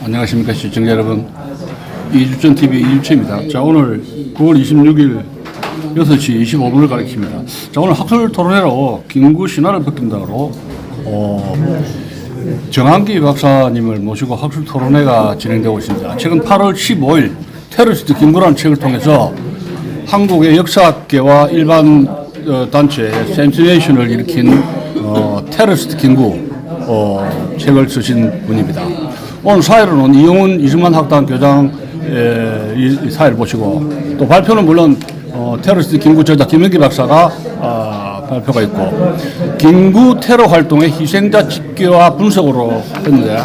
안녕하십니까 시청자 여러분, 이주천TV 이주천입니다. 자, 오늘 9월 26일 6시 25분을 가리킵니다. 자, 오늘 학술 토론회로 김구 신화를 벗긴다고 정한기 박사님을 모시고 학술 토론회가 진행되고 있습니다. 최근 8월 15일 테러리스트 김구라는 책을 통해서 한국의 역사학계와 일반 단체 센세이션을 일으킨 테러리스트 김구 책을 쓰신 분입니다. 오늘 사회로는 이용훈 이승만 학당 교장 이 사회를 보시고, 또 발표는 물론 테러리스트 김구 저자 김영기 박사가 발표가 있고, 김구 테러 활동의 희생자 집계와 분석으로 했는데,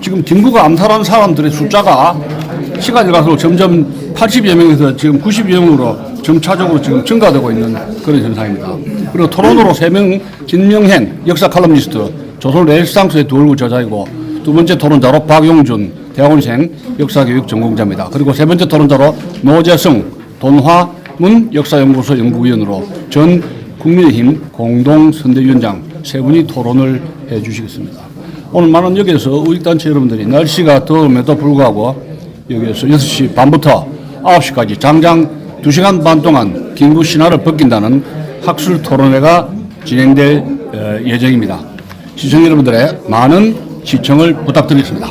지금 김구가 암살한 사람들의 숫자가 시간이 갈수록 점점 80여 명에서 지금 90여 명으로 점차적으로 지금 증가되고 있는 그런 현상입니다. 그리고 토론으로 3명, 진명행 역사 칼럼니스트, 조선 레네상스의 두 얼굴 저자이고, 두 번째 토론자로 박용준 대학원생 역사교육 전공자입니다. 그리고 세 번째 토론자로 노재성 돈화문 역사연구소 연구위원으로 전 국민의힘 공동선대위원장 세 분이 토론을 해 주시겠습니다. 오늘 많은 여기에서 우익단체 여러분들이 날씨가 더움에도 불구하고 여기에서 6시 반부터 9시까지 장장 2시간 반 동안 김구 신화를 벗긴다는 학술 토론회가 진행될 예정입니다. 시청자 여러분들의 많은 시청을 부탁드리겠습니다.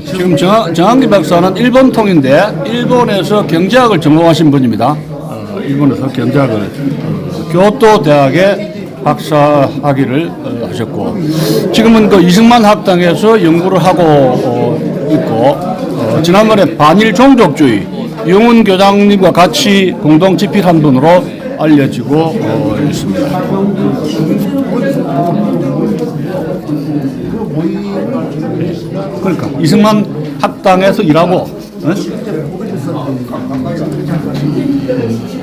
지금 정한기 박사는 일본 통인데 일본에서 경제학을 전공하신 분입니다. 일본에서 경제학을 교토 대학에 박사 학위를 하셨고, 지금은 그 이승만 학당에서 연구를 하고 있고, 지난번에 반일 종족주의 이용훈 교장님과 같이 공동 집필한 분으로 알려지고 있습니다. 그러니까 이승만 학당에서 일하고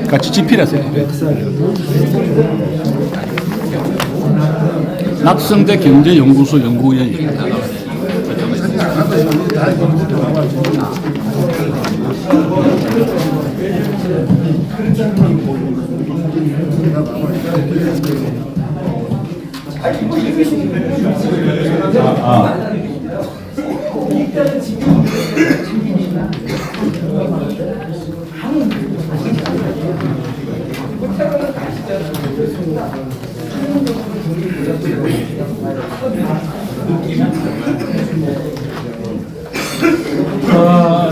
같이 집필했어요. 낙성대 경제연구소 연구위원입니다.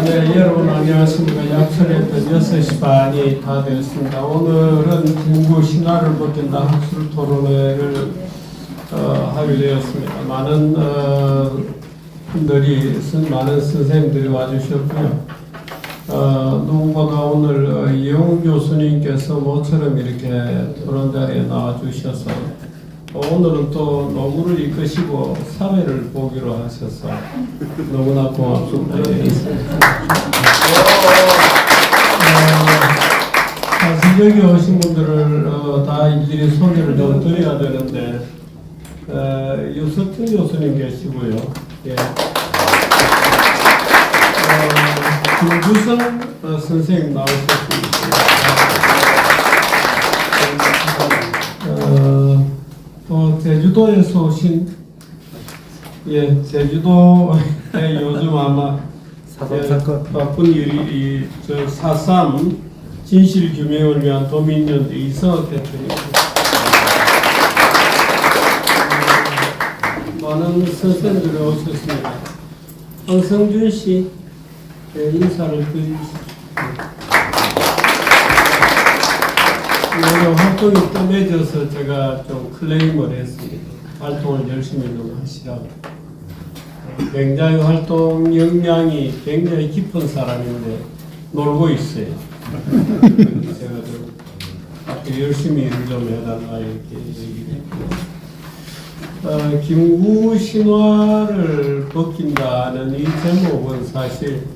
네, 여러분 안녕하십니까. 약속했던 6시 반이 다 되었습니다. 오늘은 김구 신화를 벗긴다 학술 토론회를 하게 되었습니다. 많은 분들이, 많은 선생님들이 와주셨고요. 누구보다 오늘 이용훈 교수님께서 모처럼 이렇게 토론 자리에 나와주셔서 오늘은 또 노무를 이끄시고 사회를 보기로 하셔서 너무나 고맙습니다. 사실 여기 오신 분들을 다 일일이 소개를 좀 드려야 되는데, 유석준 교수님 계시고요. 예. 김주성 선생님 나오셨습니다. 또 제주도에서 오신, 예, 제주도에 요즘 아마 바쁜 일이 저 4.3 진실 규명을 위한 도민연 이서 대표님, 많은 선생님들이 오셨습니다. 황성준 씨, 네, 인사를 드리겠습니다. 오늘 활동이 뜸해져서 제가 좀 클레임을 했습니다. 활동을 열심히 좀 하시라고. 굉장히 활동 역량이 굉장히 깊은 사람인데 놀고 있어요. 제가 좀 앞으로 열심히 일을 좀 해달라 이렇게 얘기를 했고, 김구 신화를 벗긴다는 이 제목은 사실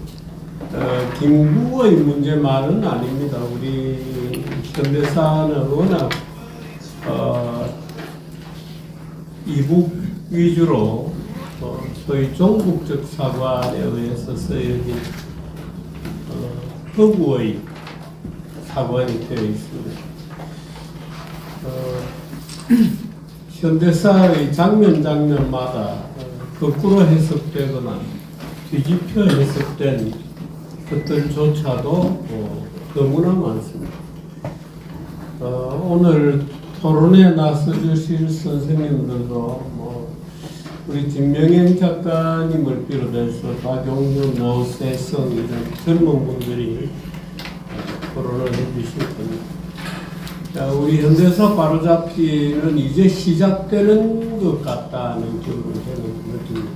김구의 문제만은 아닙니다. 우리 현대사는 워낙 이북 위주로 소위 종북적 사관에 의해서 쓰여진 허구의 사관이 되어 있습니다. 현대사의 장면마다 거꾸로 해석되거나 뒤집혀 해석된 것들조차도 너무나 많습니다. 오늘 토론에 나서 주실 선생님들도 우리 김명현 작가님을 비롯해서 박용준, 노세성 이런 젊은 분들이 토론을 해주실 겁니다. 우리 현대사 바로잡기는 이제 시작되는 것 같다는 기분을 저는 느낍니다.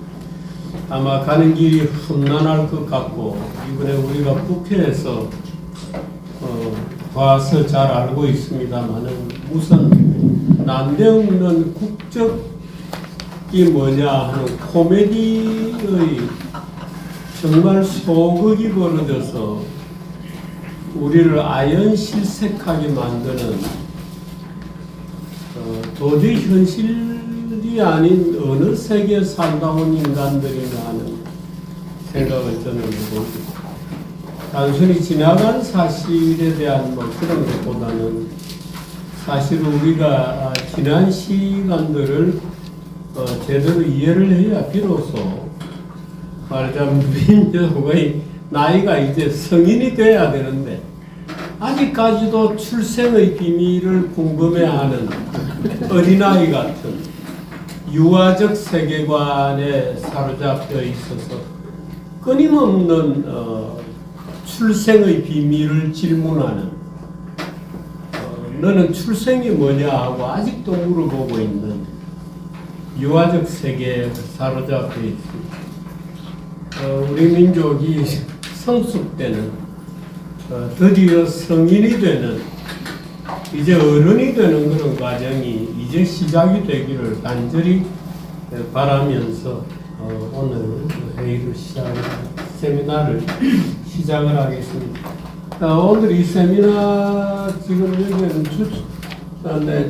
아마 가는 길이 험난할 것 같고 이번에 우리가 국회에서 와서 잘 알고 있습니다만은 우선 난데없는 국적이 뭐냐 하는 코미디의 정말 소극이 벌어져서 우리를 아연실색하게 만드는 도저히 현실이 아닌 어느 세계에 살다 온 인간들이나 하는 생각을 저는 해봅니다. 단순히 지나간 사실에 대한 그런 것보다는 사실 우리가 지난 시간들을 제대로 이해를 해야 비로소 말하자면 민족의 나이가 이제 성인이 돼야 되는데 아직까지도 출생의 비밀을 궁금해하는 어린아이 같은 유아적 세계관에 사로잡혀 있어서 끊임없는 출생의 비밀을 질문하는 너는 출생이 뭐냐 하고 아직도 물어보고 있는 유아적 세계에 사로잡혀 있습니다. 우리 민족이 성숙되는 드디어 성인이 되는 이제 어른이 되는 그런 과정이 이제 시작이 되기를 간절히 바라면서 오늘 회의를 세미나를 시작을 하겠습니다. 오늘 이 세미나 지금 여기는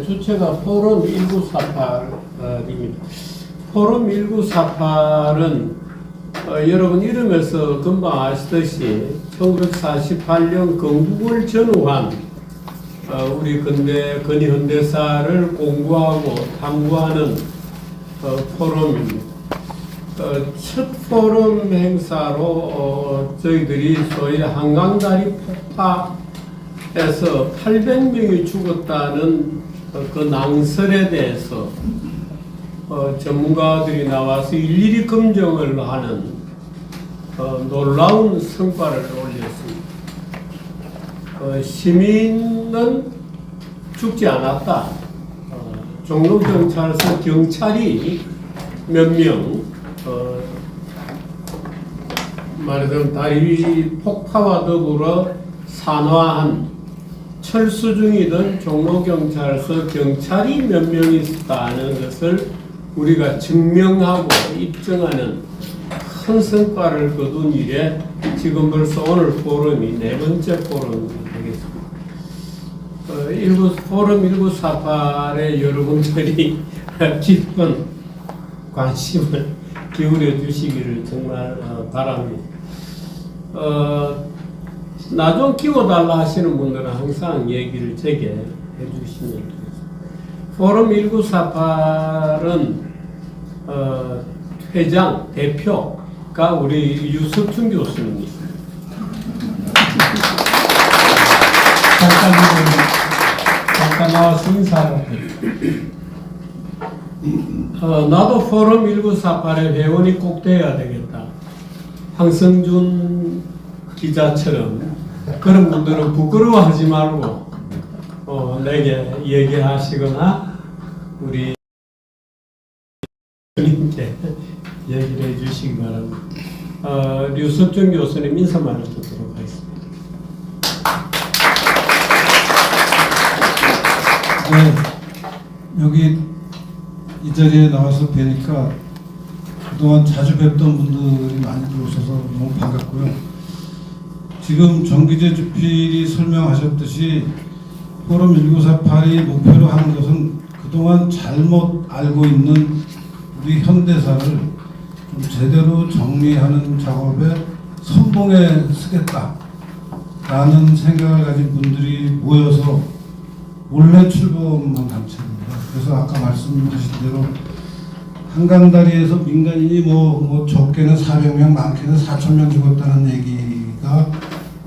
주체가 포럼 1948입니다. 포럼 1948은 여러분 이름에서 금방 아시듯이 1948년 건국을 전후한 우리 근현대사를 공부하고 탐구하는 포럼입니다. 첫 포럼 행사로 저희들이 소위 한강다리 폭파에서 800명이 죽었다는 그 낭설에 대해서 전문가들이 나와서 일일이 검증을 하는 놀라운 성과를 올렸습니다. 시민은 죽지 않았다. 종로경찰서 경찰이 몇 명 말하자면 다리 폭파와 더불어 산화한 철수 중이던 종로경찰서 경찰이 몇 명 있었다는 것을 우리가 증명하고 입증하는 큰 성과를 거둔 일에 지금 벌써 오늘 포럼이 네 번째 포럼이 되겠습니다. 포럼 1948에 여러분들이 깊은 관심을 기울여 주시기를 정말 바랍니다. 나 좀 키워달라 하시는 분들은 항상 얘기를 제게 해주시면 되겠습니다. 포럼 1948은 회장, 대표가 우리 유석춘 교수님입니다. 잠깐 나와서 인사를 나도 포럼 1948의 회원이 꼭 돼야 되겠다. 황성준 기자처럼 그런 분들은 부끄러워하지 말고 내게 얘기하시거나 우리 님께 얘기를 해주시기 바랍니다. 류석준 교수님 인사말을 듣도록 하겠습니다. 네, 여기 이제 자리에 나와서 뵈니까 그동안 자주 뵀던 분들이 많이 들어오셔서 너무 반갑고요. 지금 정기재 주필이 설명하셨듯이 포럼 1948이 목표로 하는 것은 그동안 잘못 알고 있는 우리 현대사를 좀 제대로 정리하는 작업에 선봉에 쓰겠다라는 생각을 가진 분들이 모여서 원래 출범한 단체입니다. 그래서 아까 말씀하신 대로 한강다리에서 민간인이 뭐 적게는 400명, 많게는 4,000명 죽었다는 얘기가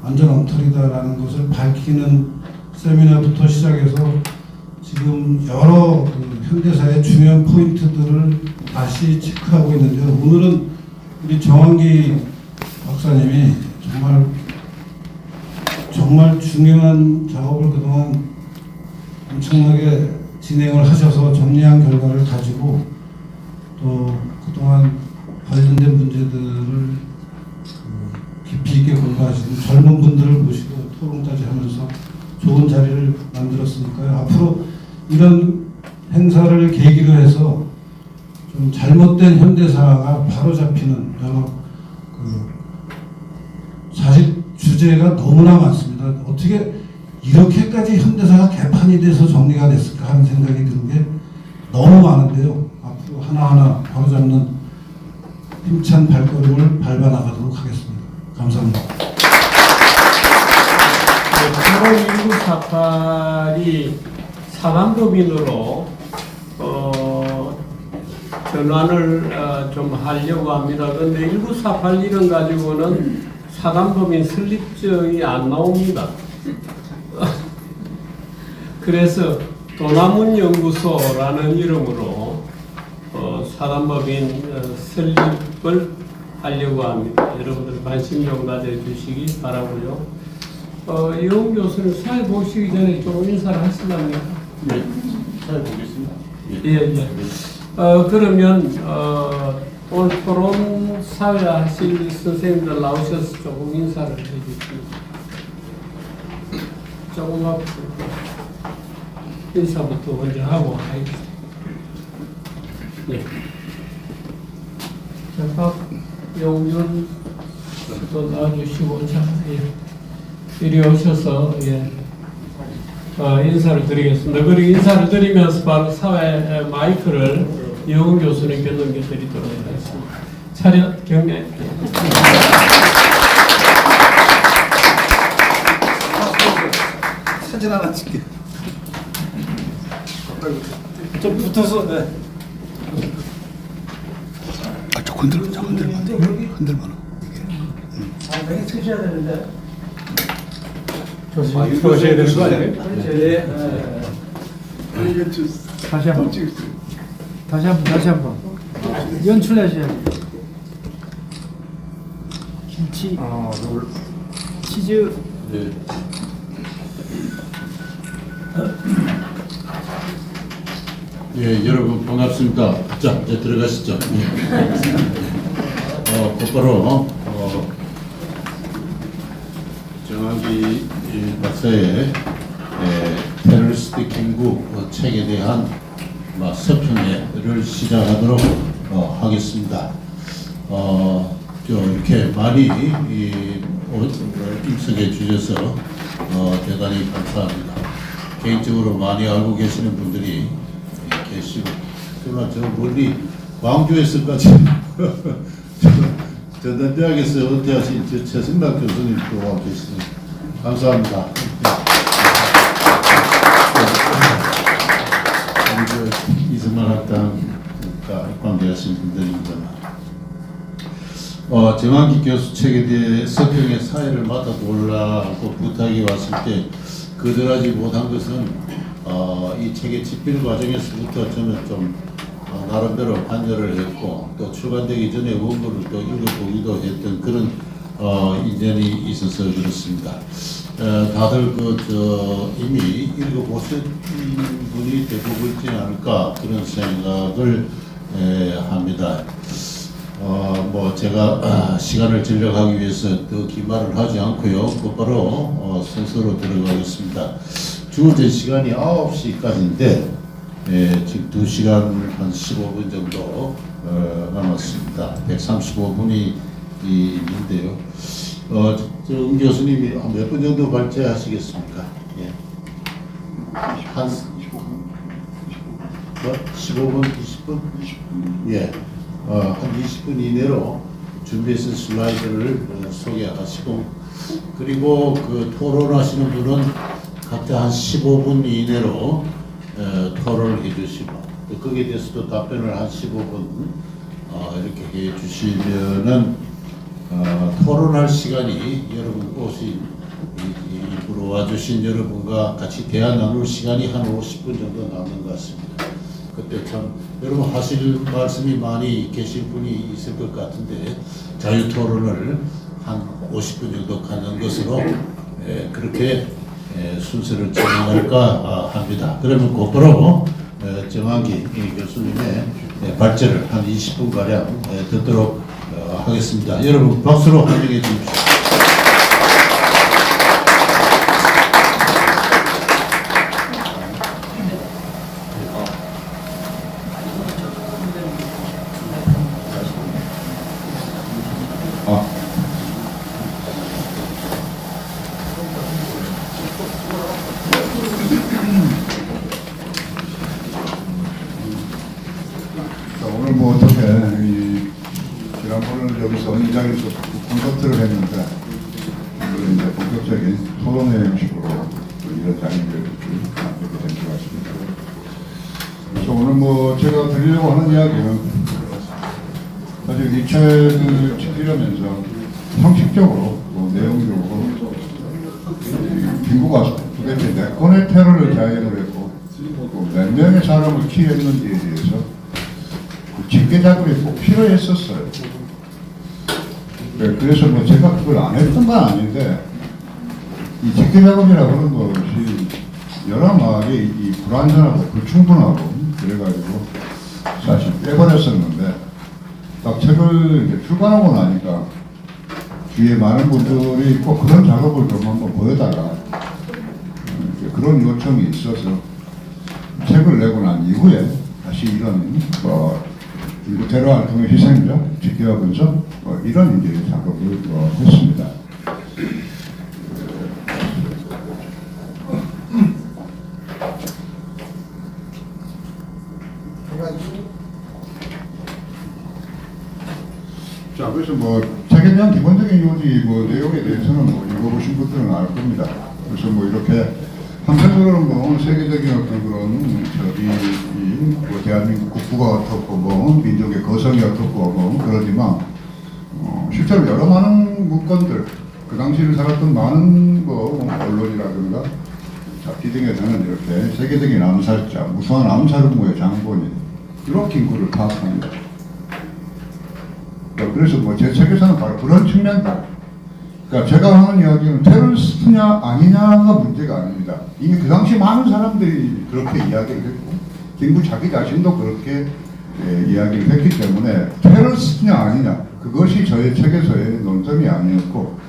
완전 엉터리다라는 것을 밝히는 세미나부터 시작해서 지금 여러 그 현대사의 중요한 포인트들을 다시 체크하고 있는데요. 오늘은 우리 정환기 박사님이 정말 중요한 작업을 그동안 엄청나게 진행을 하셔서 정리한 결과를 가지고 또 그동안 관련된 문제들을 깊이 있게 공부하시는 젊은 분들을 모시고 토론까지 하면서 좋은 자리를 만들었으니까요. 앞으로 이런 행사를 계기로 해서 좀 잘못된 현대사가 바로 잡히는 여러 사실 주제가 너무나 많습니다. 어떻게 이렇게까지 현대사가 개판이 돼서 정리가 됐을까 하는 생각이 드는 게 너무 많은데요. 앞으로 하나하나 바로잡는 힘찬 발걸음을 밟아나가도록 하겠습니다. 감사합니다. 포럼 1948이 사단법인으로 전환을 좀 하려고 합니다. 그런데 1948 이름 가지고는 사단법인 설립증이 안 나옵니다. 그래서 도남문연구소라는 이름으로 사단법인 설립을 하려고 합니다. 여러분들 관심 좀 가져주시기 바라고요. 이용 교수님 사회 보시기 전에 좀 인사를 하실랍니까? 네, 잘 보겠습니다. 예. 그러면 오늘 토론 사회 하실 선생님들 나오셔서 조금 인사를 해주십시오. 조금 앞으로 인사부터 먼저 하고 하겠습니다. 예. 자, 박용준 또 나와주시고, 자, 예. 이리 오셔서, 예. 인사를 드리겠습니다. 그리고 인사를 드리면서 바로 사회 마이크를 이용 교수님께 넘겨드리도록 하겠습니다. 차렷 경례. 사진 하나 찍게. 좀 붙어서. 네. 저 흔들만. 내가 찍으셔야 되는데. 조심하셔야 되는 거 아니에요? 다시 한번. 연출하셔야 돼요. 김치, 치즈. 네. 예, 여러분 반갑습니다. 자, 이제 들어가시죠. 곧바로 정환기 박사의 테러리스트 김구 책에 대한 서평회를 시작하도록 하겠습니다. 이렇게 많이 입석해 주셔서 대단히 감사합니다. 개인적으로 많이 알고 계시는 분들이 계시고, 정말 저 멀리 광주에서까지 전남대학에서 은퇴하신 최승락 교수님 또 와 계시니 감사합니다. 이승만 학당 입학되신 분들입니다. 정환기 교수 책에 대해 서평의 사회를 맡아보려고 부탁이 왔을 때 거절하지 못한 것은 이 책의 집필 과정에서부터 저는 좀 나름대로 관여를 했고, 또 출간되기 전에 원고를 또 읽어보기도 했던 그런 인연이 있어서 그렇습니다. 다들 이미 읽어보신 분이 대부분이지 않을까 그런 생각을 합니다. 제가 시간을 전략하기 위해서 더 긴 말을 하지 않고요. 곧바로 순서로 들어가겠습니다. 주어진 시간이 9시까지인데 지금 2시간 한 15분 정도 남았습니다. 135분이 있는데요. 응 교수님이 몇 분 정도 발제하시겠습니까? 예. 한 15분, 20분? 예. 한 20분 이내로 준비했을 슬라이드를 소개하시고, 그리고 그 토론하시는 분은 각자 한 15분 이내로 토론을 해주시고, 거기에 대해서도 답변을 한 15분 이렇게 해주시면은 토론할 시간이 여러분 오신 일부러 와주신 여러분과 같이 대화 나눌 시간이 한 50분 정도 남는 것 같습니다. 그때 참 여러분 하실 말씀이 많이 계실 분이 있을 것 같은데 자유 토론을 한 50분 정도 가는 것으로 그렇게 순서를 진행할까 합니다. 그러면 곧바로 정한기 교수님의 발제를 한 20분 가량 듣도록 하겠습니다. 여러분 박수로 환영해 주십시오. 오늘 뭐 어떻게 지난번에 여기서 언장에서 콘서트를 했는데 오늘 이제 본격적인 토론회 형식으로 이런 장면을 하게 된 것 같습니다. 그래서 오늘 뭐 제가 드리려고 하는 이야기는 사실 이 책을 지키려면서 형식적으로 또 내용적으로 김구가 도대체 몇 건의 테러를 자행을 했고 또 몇 명의 사람을 피했는지에 대해서 집계 작업이 꼭 필요했었어요. 네, 그래서 뭐 제가 그걸 안 했던 건 아닌데 이 집계 작업이라고 하는 것이 여러 마을이 이 불안전하고 불충분하고 그래가지고 사실 빼버렸었는데 딱 책을 이제 출간하고 나니까 주위에 많은 분들이 꼭 그런 작업을 좀 한번 보여달라 그런 요청이 있어서 책을 내고 난 이후에 다시 이런 일부 테러 활동의 희생자 지켜가면서 이런 이제 작업을 했습니다. 자, 그래서 뭐 책에 대한 기본적인 요지 내용에 대해서는 읽어보신 분들은 알 겁니다. 그래서 이렇게 한편으로는 세계적인 어떤 그런 대한민국 국부가 어떻고 민족의 거성이 어떻고 그러지만 실제로 여러 많은 문건들 그 당시를 살았던 많은 언론이라든가 잡지 등에서는 이렇게 세계적인 암살자, 무수한 암살 음모의 장본인 이런 긴구를 파악합니다. 그래서 제 책에서는 바로 그런 측면들. 그러니까 제가 하는 이야기는 테러리스트냐 아니냐가 문제가 아닙니다. 이미 그 당시 많은 사람들이 그렇게 이야기를 했고 김구 자기 자신도 그렇게 이야기를 했기 때문에 테러리스트냐 아니냐 그것이 저의 책에서의 논점이 아니었고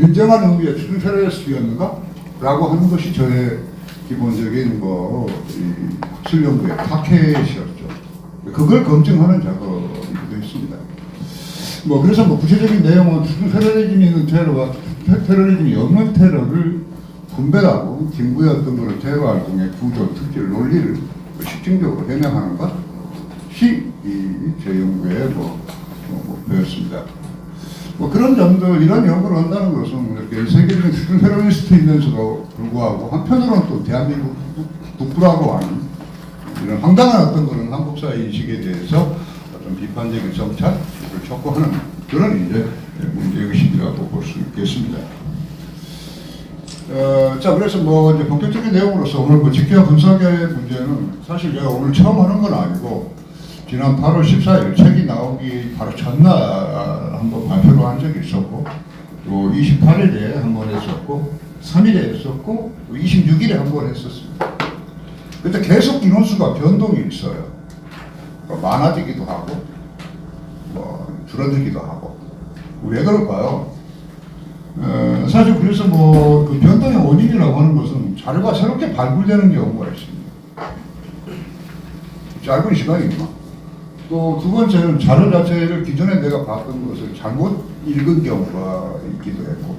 인정한 의미의 트루 테러리스트였는가? 라고 하는 것이 저의 기본적인 학술 연구의 타켓이었죠. 그걸 검증하는 작업이기도 했습니다. 그래서 구체적인 내용은 테러리즘이 있는 테러와 테러리즘이 없는 테러를 분별하고 김구의 어떤 그런 테러 활동의 구조, 특질, 논리를 실증적으로 해명하는 것이 제 연구의 목표였습니다. 그런 점들, 이런 연구를 한다는 것은 이렇게 세계적인 테러리스트이면서도 불구하고 한편으로는 또 대한민국 북부라고 하는 이런 황당한 어떤 그런 한국사 인식에 대해서 어떤 비판적인 정찰을 촉구하는 그런 이제 문제의식이라고 볼 수 있겠습니다. 자, 그래서 이제 본격적인 내용으로서 오늘 직계와 분석의 문제는 사실 제가 오늘 처음 하는 건 아니고 지난 8월 14일 책이 나오기 바로 전날 한번 발표를 한 적이 있었고 또 28일에 한번 했었고 3일에 했었고 또 26일에 한번 했었습니다. 그때 계속 인원수가 변동이 있어요. 많아지기도 하고 줄어들기도 하고 왜 그럴까요? 사실 그래서 그 변동의 원인이라고 하는 것은 자료가 새롭게 발굴되는 경우가 있습니다. 짧은 시간이구나. 또 두 번째는 자료 자체를 기존에 내가 봤던 것을 잘못 읽은 경우가 있기도 했고,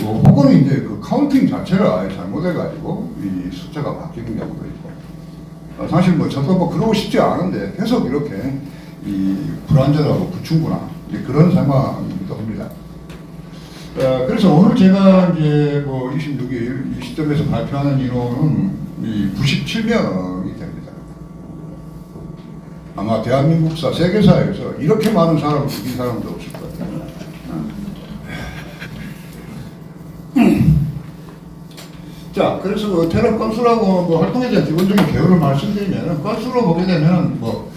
뭐 혹은 이제 그 카운팅 자체를 아예 잘못해가지고 이 숫자가 바뀌는 경우도 있고, 사실 뭐 저도 뭐 그러고 싶지 않은데 계속 이렇게 이 불안전하고 부충구나 이제 그런 상황이기도 합니다. 그래서 오늘 제가 이제 뭐 26일 이 시점에서 발표하는 인원은 이 97명이 됩니다. 아마 대한민국사 세계사에서 이렇게 많은 사람을 죽인 사람도 없을 거예요. 자, 그래서 그 테러 건수라고 뭐 활동에 대한 기본적인 개요를 말씀드리면 건수로 보게 되면 뭐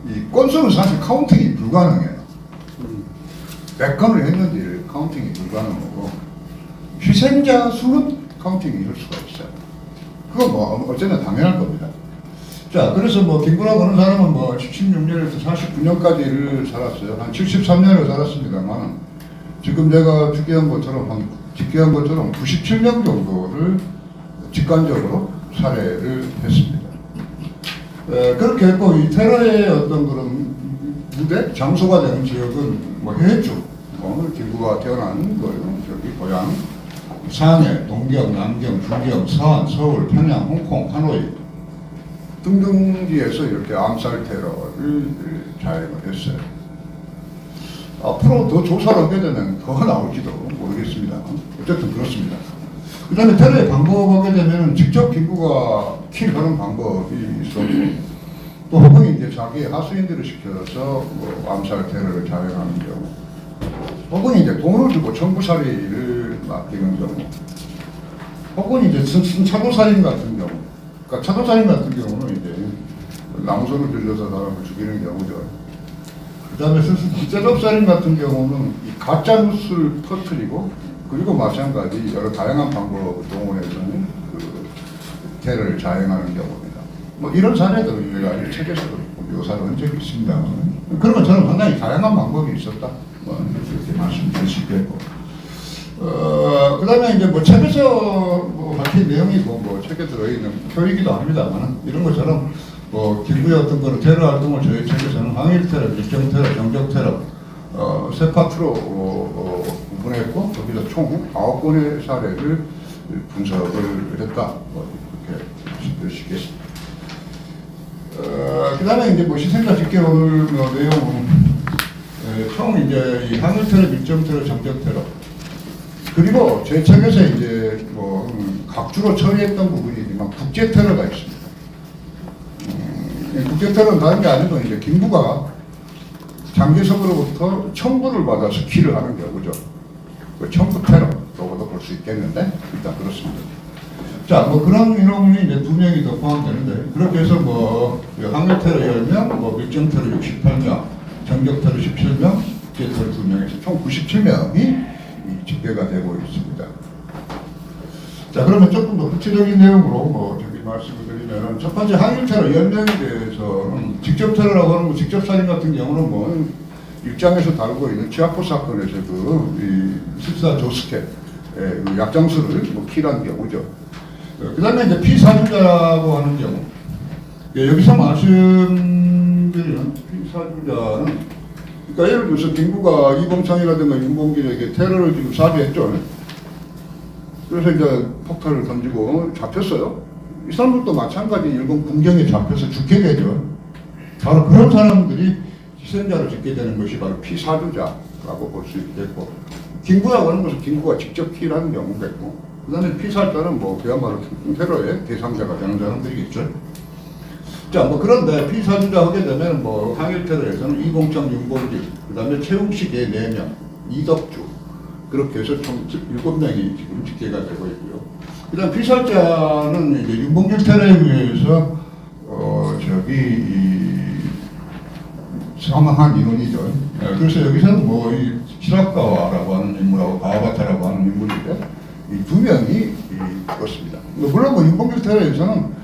이 건수는 사실 카운팅이 불가능해요. 100건을 했는지를 카운팅이 불가능하고 희생자 수는 카운팅이 이룰 수가 있어요. 그건 뭐 어쨌든 당연할 겁니다. 자, 그래서 뭐 김구라고 하는 사람은 뭐 76년에서 49년까지를 살았어요. 한 73년을 살았습니다만 지금 제가 집계한 것처럼 97명 정도를 직관적으로 살해를 했습니다. 그렇게 했고 이 테러의 어떤 그런 무대, 장소가 되는 지역은 뭐 해외쪽, 오늘 김구가 태어난 거예요. 저기 고향, 상해, 동경, 남경, 주경, 서안, 서울, 평양, 홍콩, 하노이 등등지에서 이렇게 암살 테러를 자행을 했어요. 앞으로 더 조사를 하게 되면 더 나올지도 모르겠습니다. 어쨌든 그렇습니다. 그 다음에 테러의 방법 하게 되면 직접 김구가 킬하는 방법이 있었고 또 혹은 이제 자기의 하수인들을 시켜서 뭐 암살 테러를 자행하는 경우 혹은 이제 돈을 주고 청부살이를 맡기는 경우 혹은 이제 차도살인 같은 경우 그러니까 차도살인 같은 경우는 이제 낭손을 들려서 사람을 죽이는 경우죠. 그 다음에 셋업살인 같은 경우는 이 가짜뉴스를 터뜨리고 그리고 마찬가지 여러 다양한 방법을 동원해서는 그 테러를 자행하는 경우입니다. 뭐 이런 사례들을 우리가 책에서도 묘사를 한 적이 있습니다. 그러면 저는 상당히 다양한 방법이 있었다. 뭐 이렇게 말씀드릴 수 있겠고. 그 다음에 이제 뭐 책에서 뭐 밝힌 내용이고 뭐 책에 들어있는 표이기도 합니다만 이런 것처럼 뭐 김구의 어떤 그런 테러 활동을 저희 책에서는 항일 테러, 일정 테러, 정적 테러 세 파트로 구분했고 거기서 총 9건의 사례를 분석을 했다. 뭐 이렇게 말씀드리겠습니다. 그 다음에 이제 뭐 희생자 집계 오늘 뭐 내용은 총 이제 이 항일 테러, 밀정 테러, 정적 테러 그리고 제 책에서 이제 뭐 각주로 처리했던 부분이지만 국제 테러가 있습니다. 국제 테러는 다른 게 아니고 이제 김구가 장기석으로부터 청부를 받아서 킬을 하는 경우죠. 그 청부 테러로도 볼 수 있겠는데 일단 그렇습니다. 자, 뭐 그런 인원이 이제 2명이 더 포함되는데 그렇게 해서 뭐 항일 테러 10명, 뭐 밀정 테러 68명, 정적 테러 17명, 국제 테러 2명에서 총 97명이 집계가 되고 있습니다. 자, 그러면 조금 더 구체적인 내용으로 뭐 저기 말씀을 드리면은 첫 번째 항일 테러 10명에 대해서는 직접 테러라고 하는 거 직접 살인 같은 경우는 뭐 일장에서 다루고 있는 치아포 사건에서 그 14 조스케 약장수를 뭐 킬한 경우죠. 그 다음에 이제 피사주자라고 하는 경우 여기서 말씀드리는 피사주자는 그러니까 예를 들어서 김구가 이봉창이라든가 윤봉길에게 테러를 지금 사주했죠. 그래서 이제 폭탄을 던지고 잡혔어요. 이 사람들도 마찬가지 일본 군경에 잡혀서 죽게 되죠. 바로 그런 사람들이 희생자를 짓게 되는 것이 바로 피사주자라고 볼 수 있겠고 김구라고 하는 것은 김구가 직접 킬하는 경우겠고 그 다음에 피살자는 뭐 그야말로 테러의 대상자가 되는 사람들이겠죠. 자, 뭐 그런데 피사주자 하게 되면 뭐 항일 테러에서는 이봉창, 윤봉길, 그 다음에 최웅식의 4명, 이덕주 그렇게 해서 총 7명이 지금 집계가 되고 있고요. 그 다음 피살자는 이제 윤봉길 테러에 의해서 사망한 인원이죠. 그래서 여기서는 뭐 이 시라카와라고 하는 인물하고 가와바타라고 하는 인물인데 이 2명이 죽었습니다. 물론 뭐 윤봉길 테러에서는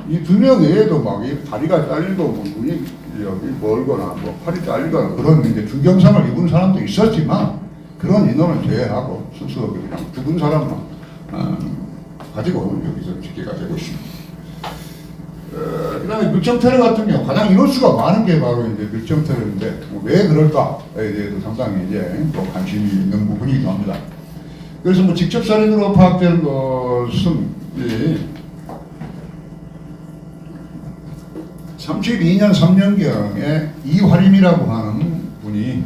이 2명 외에도 막 이 다리가 잘리고 뭐 눈이 여기 멀거나 뭐 팔이 잘리거나 그런 이제 중경상을 입은 사람도 있었지만 그런 인원을 제외하고 스스로 그냥 죽은 사람만 가지고 여기서 집계가 되고 있습니다. 그다음에 밀정 테러 같은 경우 가장 인원수가 많은 게 바로 이제 밀정 테러인데 왜 그럴까에 대해서 상당히 이제 또 관심이 있는 부분이기도 합니다. 그래서 뭐 직접 사례로 파악된 것은 32년 3년경에 이화림이라고 하는 분이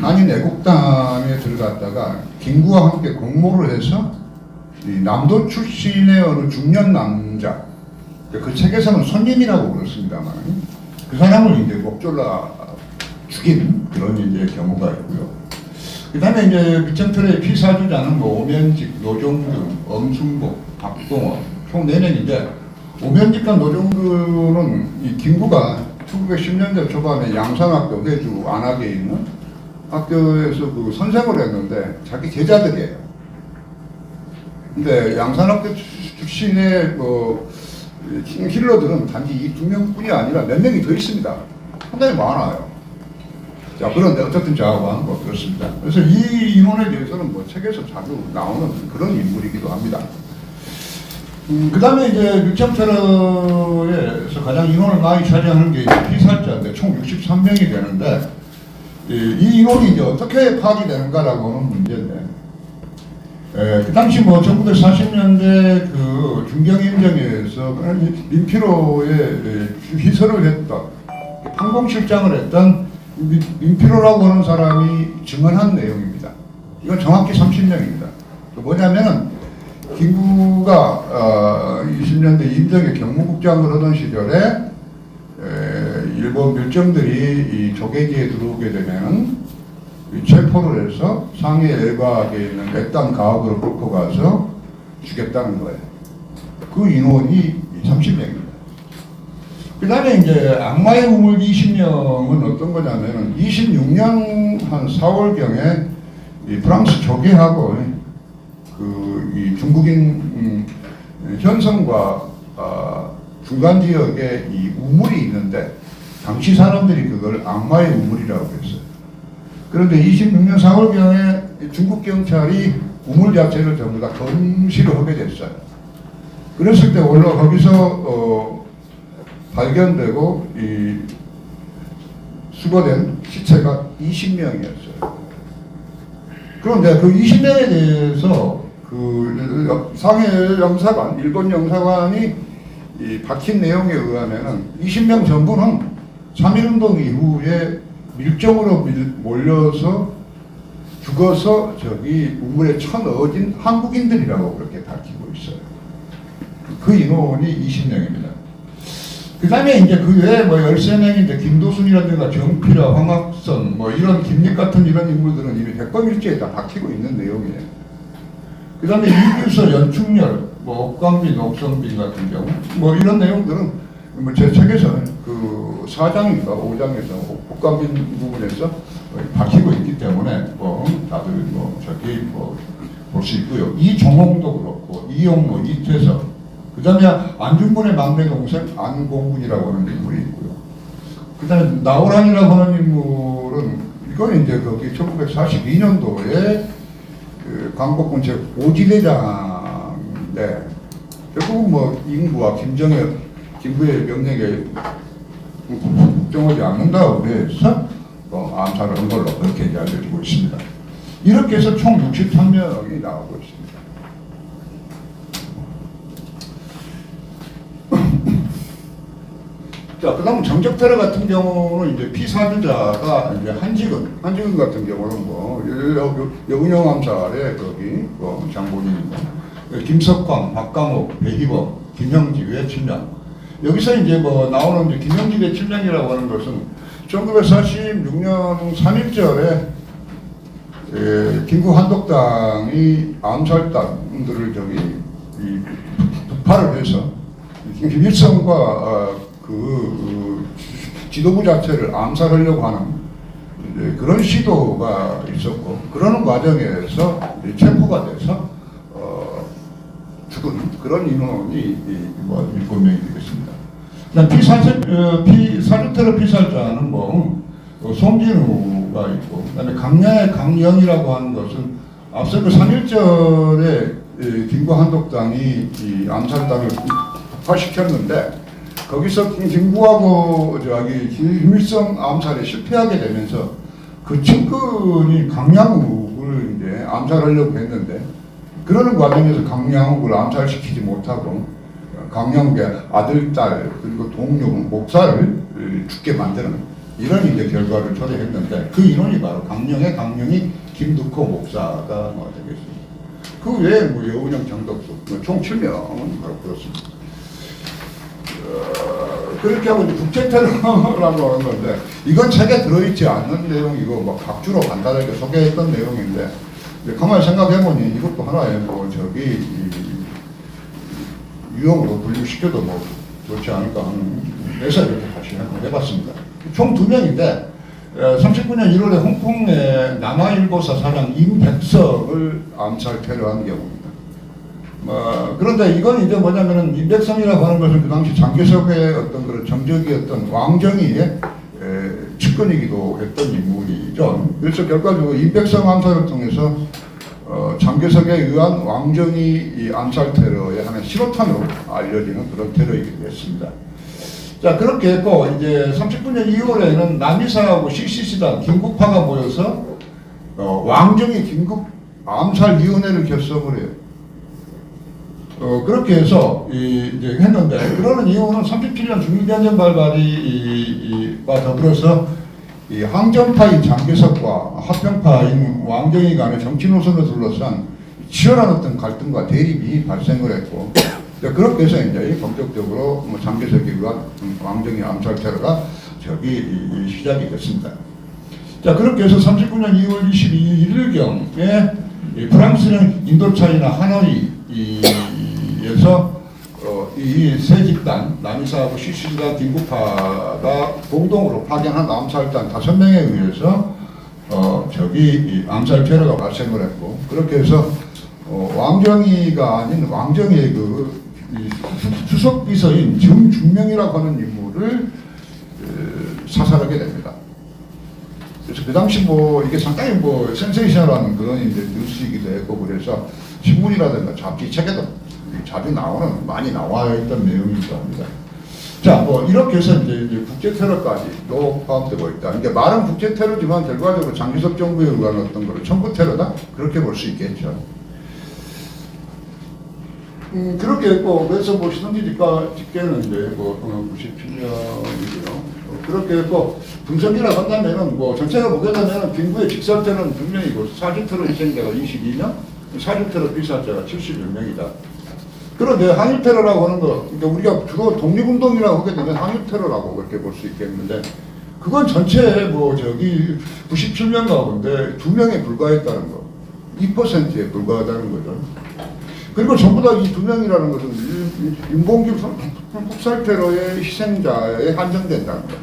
한인 애국당에 들어갔다가 김구와 함께 공모를 해서 이 남도 출신의 어느 중년 남자, 그 책에서는 손님이라고 그렇습니다만 그 사람을 이제 목졸라 죽인 그런 이제 경우가 있고요. 그 다음에 이제 밀정테러의 피사주자는 뭐 오면직, 노종균, 엄순복, 박동원 총 4명인데 오면직과 노종균은 이 김구가 1910년대 초반에 양산학교 회주 안학에 있는 학교에서 그 선생을 했는데 자기 제자들이에요. 근데 양산학교 출신의 뭐 힐러들은 단지 이 2명뿐이 아니라 몇 명이 더 있습니다. 상당히 많아요. 자, 그런데 어쨌든 저하고는 뭐 그렇습니다. 그래서 이 인원에 대해서는 뭐 책에서 자주 나오는 그런 인물이기도 합니다. 그 다음에 이제 밀정테러에서 가장 인원을 많이 차지하는 게 피살자인데 총 63명이 되는데 이 인원이 이제 어떻게 파악이 되는가라고 하는 문제인데 그 당시 뭐 1940년대 그 중경임정에서 민피로에 희설을 했던 판공실장을 했던 민피로라고 하는 사람이 증언한 내용입니다. 이건 정확히 30명입니다. 또 뭐냐면은 김구가 20년대 임정의 경무국장을 하던 시절에 일본 밀정들이 이 조개지에 들어오게 되면은 체포를 해서 상해 일각에 있는 맥단 가옥으로 끌고 가서 죽였다는 거예요. 그 인원이 30명입니다. 그 다음에 이제 악마의 우물 20명은 어떤 거냐면은 26년 한 4월경에 이 프랑스 조개하고 이 중국인 현성과 중간 지역에 이 우물이 있는데 당시 사람들이 그걸 악마의 우물이라고 했어요. 그런데 26년 4월경에 중국 경찰이 우물 자체를 전부 다 검시를 하게 됐어요. 그랬을 때 원래 거기서 발견되고 이 수거된 시체가 20명이었어요. 그런데 그 20명에 대해서 그 상해 영사관, 일본 영사관이 이 밝힌 내용에 의하면은 20명 전부는 3.1운동 이후에 밀정으로 몰려서 죽어서 저기 우물에 쳐넣어진 한국인들이라고 그렇게 밝히고 있어요. 그 인원이 20명입니다. 그 다음에 이제 그 외에 뭐 13명인데 김도순이라든가 정필아, 황학선 뭐 이런 김립 같은 이런 인물들은 이미 백범일지에 다 박히고 있는 내용이에요. 그 다음에 이규서, 연충렬, 뭐 옥광빈, 옥성빈 같은 경우 뭐 이런 내용들은 뭐 제 책에서 그 4장인가 5장에서 옥광빈 부분에서 박히고 있기 때문에 뭐 다들 뭐 저기 뭐 볼 수 있고요. 이종홍도 그렇고 이용모, 이태석 그 다음에 안중근의 막내 동생 안공군이라고 하는 인물이 있고요. 그 다음에 나오란이라고 하는 인물은 이건 이제 거기 1942년도에 그 광복군체 오지대장인데 결국은 뭐 인구와 김구의 명령에 국정하지 않는다고 해서 암살을 한 걸로 그렇게 이제 알려지고 있습니다. 이렇게 해서 총 63명이 나오고 있습니다. 자, 그 다음 정적 테러 같은 경우는 이제 피사주자가 이제 한지근 같은 경우는 뭐 여운형 암살의 거기 뭐 장본인입니다. 김석광, 박강욱, 배희범, 김형집의 침략. 여기서 이제 뭐 나오는 이제 김형집의 침략이라고 하는 것은 1946년 3.1절에 김구 한독당이 암살단들을 저기 북파를 해서 김일성과 그 지도부 자체를 암살하려고 하는 그런 시도가 있었고 그러는 과정에서 체포가 돼서 죽은 그런 인원이 뭐 7명이 되겠습니다. 사주테러 피살자는 뭐 송진우가 있고 그다음에 강야의 강영이라고 하는 것은 앞서 그 3.1절에 김구 한독당이 이 암살단을 폭파시켰는데 거기서 김구하고 저기 김일성 암살에 실패하게 되면서 그 측근이 강양욱을 이제 암살하려고 했는데 그러는 과정에서 강양욱을 암살시키지 못하고 강양욱의 아들, 딸 그리고 동료, 목사를 죽게 만드는 이런 이제 결과를 초래했는데 그 인원이 바로 강령이 김두코 목사가 되겠습니다. 그 외에 뭐 여운형, 정덕수 총 7명은 바로 그렇습니다. 그렇게 하고 이제 국제테러라고 하는 건데 이건 책에 들어있지 않는 내용이고 뭐 각주로 간단하게 소개했던 내용인데 가만히 생각해보니 이것도 하나의 뭐 저기 유형으로 분류시켜도 뭐 좋지 않을까 하는 그래서 이렇게 다시 해봤습니다. 총 2명인데 39년 1월에 홍콩의 남아일보사 사장 임백성을 암살 테러한 경우입니다. 그런데 이건 이제 뭐냐면은 임백성이라고 하는 것은 그 당시 장개석의 어떤 그런 정적이었던 왕정이의 측근이기도 했던 인물이죠. 그래서 결과적으로 임백성 암살을 통해서 장개석에 의한 왕정이 이 암살 테러의 하나의 실호탄으로 알려지는 그런 테러이기도 했습니다. 자, 그렇게 했고 이제 39년 2월에는 남이사하고 CCC단 김국파가 모여서 왕정이 긴급 암살위원회를 결성을 해요. 그렇게 해서 이제 했는데 그러는 이유는 37년 중일전쟁 발발이와 더불어서 이 항전파인 장개석과 합병파인 왕정이 간의 정치 노선을 둘러싼 치열한 어떤 갈등과 대립이 발생을 했고 그렇게 해서 이제 본격적으로 뭐 장개석에 의한 왕정의 암살 테러가 시작이 됐습니다. 자, 그렇게 해서 39년 2월 22일 일경에 프랑스는 인도차이나 하노이에서 이 세 집단 남이사하고 CCC단 김국파가 공동으로 파견한 암살단 5명에 의해서 이 암살 테러가 발생을 했고 그렇게 해서 왕정이가 아닌 왕정의 그 수석 비서인 정중명이라고 하는 인물을 사살하게 됩니다. 그래서 그 당시 뭐 이게 상당히 뭐 센세이션한 그런 이제 뉴스이기도 했고 그래서 신문이라든가 잡지 책에도 자주 많이 나와 있던 내용이기도 합니다. 자, 뭐 이렇게 해서 이제 국제 테러까지도 포함되고 있다. 그러니까 말은 국제 테러지만 결과적으로 장기석 정부에 의한 어떤 거를 청부 테러다 그렇게 볼 수 있겠죠. 그렇게 했고 그래서 뭐 시성지 집계는 이제 뭐 97년이고요. 그렇게 했고 분석이라고 한다면은 뭐 전체가 보게 되면은 김구의 직설테러는 2명이고 사주테러 희생자가 22명, 사주테러 피살자가 71명이다. 그런데 항일테러라고 하는 거, 그러니까 우리가 주로 독립운동이라고 하게 되면 항일테러라고 그렇게 볼 수 있겠는데, 그건 전체 97명 가운데 2명에 불과했다는 거, 2%에 불과하다는 거죠. 그리고 전부 다 이 2명이라는 것은 윤봉길 폭살테러의 희생자에 한정된다는 거.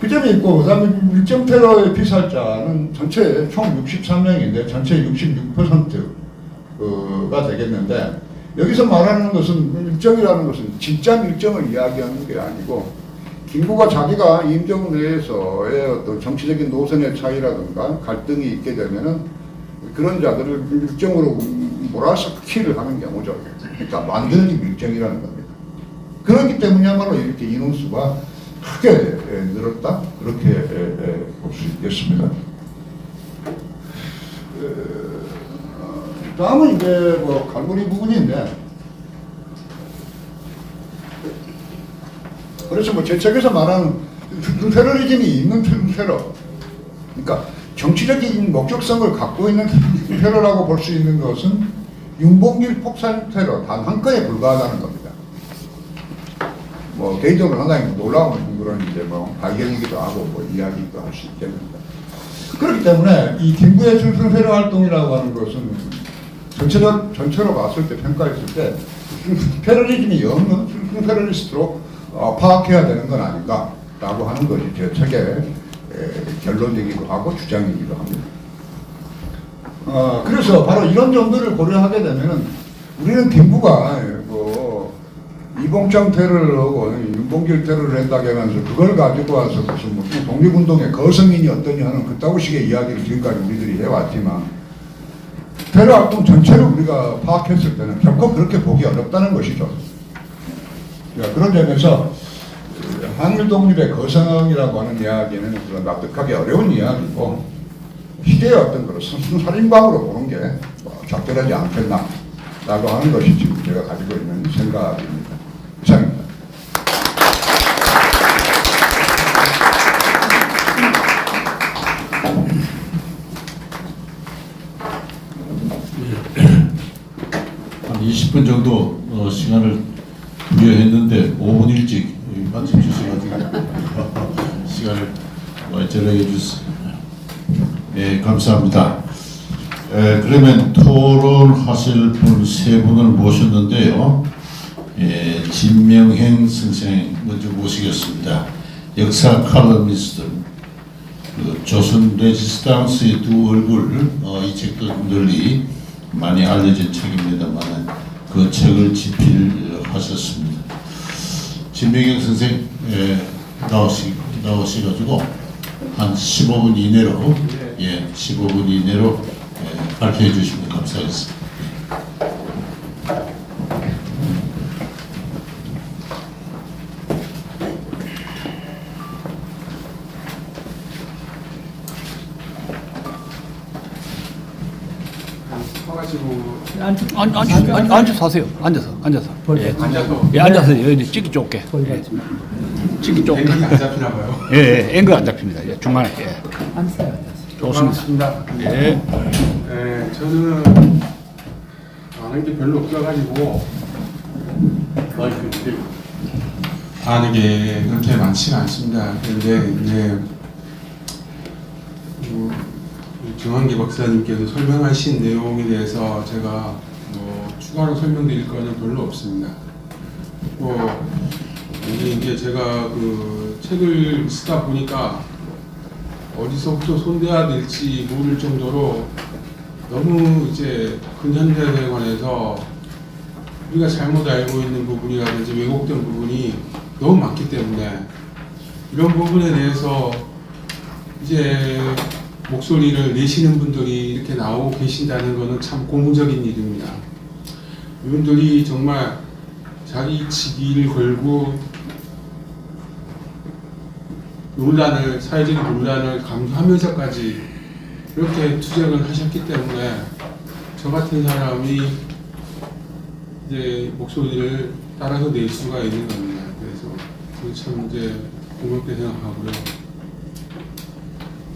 그 점이 있고, 그 다음에 일정테러의 피살자는 전체 총 63명인데, 전체 66%가 되겠는데, 여기서 말하는 것은 일정이라는 것은 진짜 일정을 이야기하는 게 아니고 김구가 자기가 임정 내에서의 어떤 정치적인 노선의 차이라든가 갈등이 있게 되면은 그런 자들을 일정으로 몰아넣기를 하는 경우죠. 그러니까 만드는 게 일정이라는 겁니다. 그렇기 때문이야말로 이렇게 인원수가 크게 늘었다 그렇게 볼 수 있겠습니다. 다음은 이제 갈무리 부분인데, 그래서 제 책에서 말하는 테러리즘이 있는 테러, 그러니까 정치적인 목적성을 갖고 있는 테러라고 볼 수 있는 것은 윤봉길 폭살 테러 단 한 건에 불과하다는 겁니다. 개인적으로 상당히 놀라운 그런 이제 발견이기도 하고 이야기도 할 수 있겠습니다. 그렇기 때문에 이 김구의 술술 테러 활동이라고 하는 것은 전체로 봤을 때 평가했을 때 테러리즘이 없는 테러리스트로 파악해야 되는 건 아닌가라고 하는 것이 제 책의 결론이기도 하고 주장이기도 합니다. 그래서 바로 이런 점들을 고려하게 되면은 우리는 김구가 이봉창 테러를 하고 윤봉길 테러를 했다고 하면서 그걸 가지고 와서 무슨 독립운동의 거성인이 어떠냐 하는 그따구식의 이야기를 지금까지 우리들이 해왔지만 테러 활동 전체를 우리가 파악했을 때는 결코 그렇게 보기 어렵다는 것이죠. 그런 점에서 한일 독립의 거성이라고 하는 이야기는 그런 납득하기 어려운 이야기고 시대의 어떤 그런 살인방으로 보는 게 적절하지 않겠나라고 하는 것이 지금 제가 가지고 있는 생각입니다. 이상입니다. 한 20분 정도 시간을 부여했는데 5분 일찍 마침 주셔가지고 시간을 절약해 주셨습니다. 네, 감사합니다. 그러면 토론하실 분 세 분을 모셨는데요. 진명행 선생 먼저 모시겠습니다. 역사 칼럼니스트, 조선 레지스탕스의 두 얼굴, 이 책도 널리 많이 알려진 책입니다만 그 책을 집필하셨습니다. 진명행 선생 나오셔가지고 한 15분 이내로 15분 이내로 발표해 주시면 감사하겠습니다. 앉아서 하세요. 앉아서. 예, 앉아서 여기 찍기 좁게. 찍기 좁게. 앵글이 안 잡히나 봐요. 예, 앵글 안 잡힙니다. 예, 중간에. 예. 앉으세요. 좋습니다. 예. 네, 저는 아는 게 별로 없어가지고 아는 게 그렇게 많지는 않습니다. 그런데 이제 정한기 박사님께서 설명하신 내용에 대해서 제가 추가로 설명드릴 거는 별로 없습니다. 이게 제가 그 책을 쓰다 보니까 어디서부터 손대야 될지 모를 정도로 너무 이제 근현대에 관해서 우리가 잘못 알고 있는 부분이라든지 왜곡된 부분이 너무 많기 때문에 이런 부분에 대해서 이제 목소리를 내시는 분들이 이렇게 나오고 계신다는 것은 참 고무적인 일입니다. 이분들이 정말 자기 직위를 걸고 사회적인 논란을 감수하면서까지 이렇게 투쟁을 하셨기 때문에 저 같은 사람이 이제 목소리를 따라서 낼 수가 있는 겁니다. 그래서 참 이제 고맙게 생각하고요.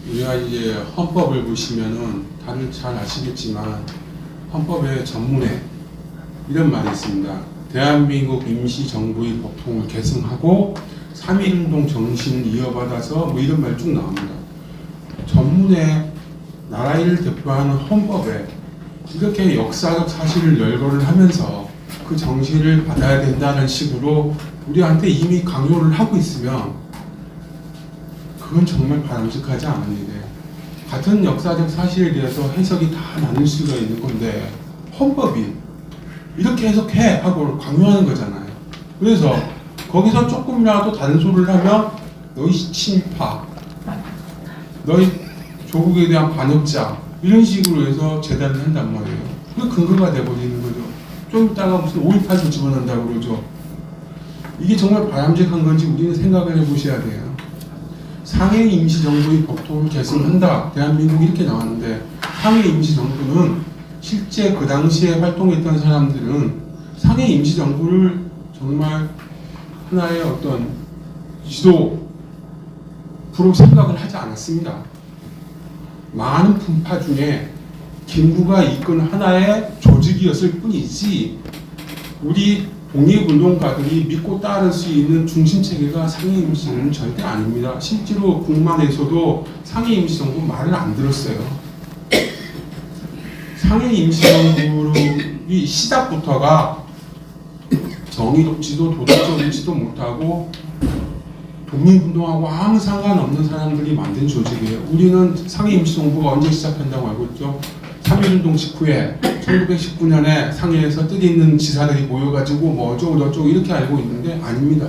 우리가 이제 헌법을 보시면은 다들 잘 아시겠지만 헌법의 전문에 이런 말이 있습니다. 대한민국 임시정부의 법통을 계승하고 3.1운동 정신을 이어받아서 뭐 이런 말 쭉 나옵니다. 전문에 나라를 대표하는 헌법에 이렇게 역사적 사실을 열거를 하면서 그 정신을 받아야 된다는 식으로 우리한테 이미 강요를 하고 있으면 그건 정말 바람직하지 않은 일이에요. 같은 역사적 사실에 대해서 해석이 다 나눌 수가 있는 건데 헌법이 이렇게 해석해 하고 강요하는 거잖아요. 그래서 거기서 조금이라도 단소를 하면 너희 친파, 너희 조국에 대한 반역자 이런 식으로 해서 재단을 한단 말이에요. 그 근거가 돼버리는 거죠. 좀 이따가 무슨 5.18도 집어넣는다고 그러죠. 이게 정말 바람직한 건지 우리는 생각을 해보셔야 돼요. 상해 임시정부의 법통을 계승한다. 대한민국이 이렇게 나왔는데 상해 임시정부는 실제 그 당시에 활동했던 사람들은 상해 임시정부를 정말 하나의 어떤 지도부로 생각을 하지 않았습니다. 많은 분파 중에 김구가 이끈 하나의 조직이었을 뿐이지 우리 독립운동가들이 믿고 따를 수 있는 중심체계가 상해 임시정부는 절대 아닙니다. 실제로 북만에서도 상해 임시정부 말을 안 들었어요. 상해 임시정부의 시작부터가 정의롭지도 도덕적이지도 못하고 독립운동하고 아무 상관없는 사람들이 만든 조직이에요. 우리는 상해 임시정부가 언제 시작한다고 알고 있죠? 3.1운동 직후에 1919년에 상해에서 뜻 있는 지사들이 모여가지고 뭐 어쩌고 저쩌고 이렇게 알고 있는데 아닙니다.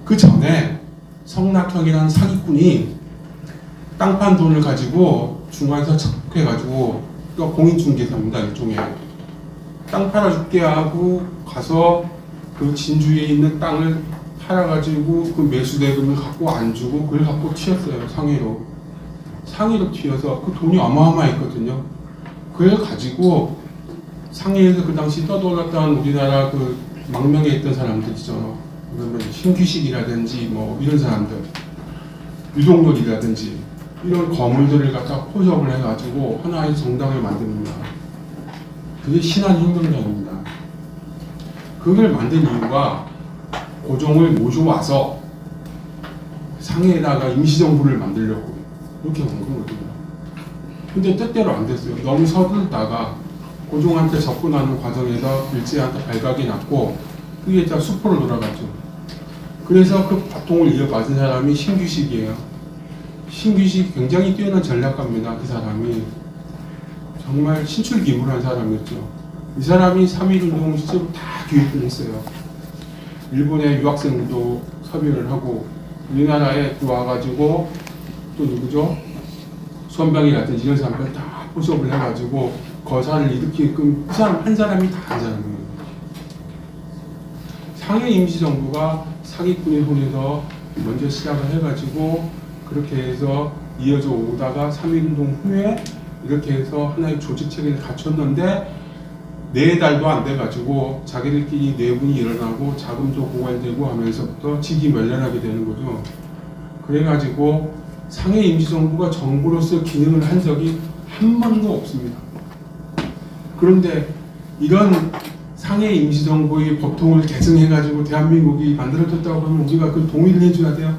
그 전에 성낙형이라는 사기꾼이 땅판 돈을 가지고 중앙에서 착복해가지고 공인중개사입니다. 일종의 땅 팔아줄게 하고 가서 그 진주에 있는 땅을 팔아가지고 그 매수대금을 갖고 안 주고 그걸 갖고 튀었어요. 상해로 튀어서 그 돈이 어마어마했거든요. 그걸 가지고 상해에서 그 당시 떠돌았던 우리나라 그 망명에 있던 사람들이죠. 그러면 신규식이라든지 뭐 이런 사람들, 유동열이라든지 이런 거물들을 갖다 포섭을 해가지고 하나의 정당을 만듭니다. 그게 신한혁명당입니다. 그걸 만든 이유가 고종을 모셔와서 상해에다가 임시정부를 만들려고 이렇게 온 거거든요. 근데 뜻대로 안 됐어요. 너무 서둘다가 고종한테 접근하는 과정에서 일제한테 발각이 났고 그게 다 수포로 돌아갔죠. 그래서 그 바통을 이어받은 사람이 신규식이에요. 신규식 굉장히 뛰어난 전략가입니다. 그 사람이 정말 신출기물한 사람이었죠. 이 사람이 3.1운동 실제로 다 교육을 했어요. 일본의 유학생들도 섭외를 하고 우리나라에 들어와가지고 또 누구죠? 수원병이라든지 이런 사람들 다 포섭을 해가지고 거사를 일으키게끔 그 사람 한 사람이 다 한 사람이에요. 상해 임시정부가 사기꾼의 손에서 먼저 시작을 해가지고 그렇게 해서 이어져 오다가 3.1운동 후에 이렇게 해서 하나의 조직 체계를 갖췄는데 4달도 안 돼가지고 자기들끼리 내분이 일어나고 자금도 고갈되고 하면서부터 직위멸렬하게 되는 거죠. 그래가지고 상해 임시정부가 정부로서 기능을 한 적이 한 번도 없습니다. 그런데 이런 상해 임시정부의 법통을 계승해가지고 대한민국이 만들어졌다고 하면 우리가 그 동의를 해줘야 돼요.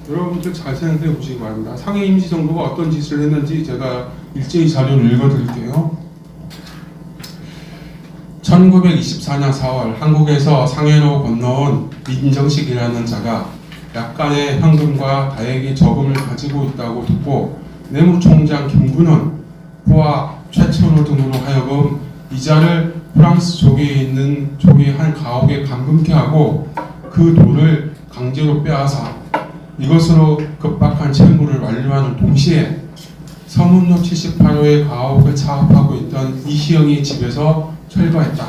여러분들 잘 생각해 보시기 바랍니다. 상해 임시정부가 어떤 짓을 했는지 제가 일제히 자료를 읽어드릴게요. 1924년 4월 한국에서 상해로 건너온 민정식이라는 자가 약간의 현금과 다액의 저금을 가지고 있다고 듣고 내무총장 김구는 그와 최철호 등으로 하여금 이자를 프랑스 쪽에 있는 쪽의 한 가옥에 감금케 하고 그 돈을 강제로 빼앗아 이것으로 급박한 채무를 완료하는 동시에 서문로 78호의 가옥을 차업하고 있던 이시영의 집에서 철거했다.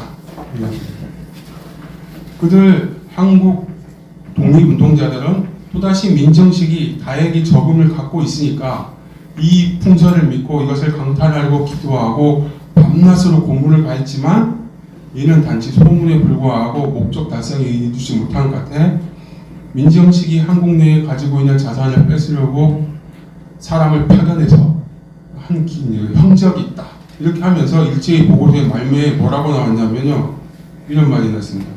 그들 한국 독립운동자들은 또다시 민정식이 다액의 저금을 갖고 있으니까 이 풍설을 믿고 이것을 강탈하려고 기도하고 밤낮으로 고문을 가했지만 이는 단지 소문에 불과하고 목적 달성에 이르지 못한 것 같아 민정식이 한국 내에 가지고 있는 자산을 뺏으려고 사람을 파견해서 한 형적이 있다. 이렇게 하면서 일제히 보고서의 말미에 뭐라고 나왔냐면요. 이런 말이 났습니다.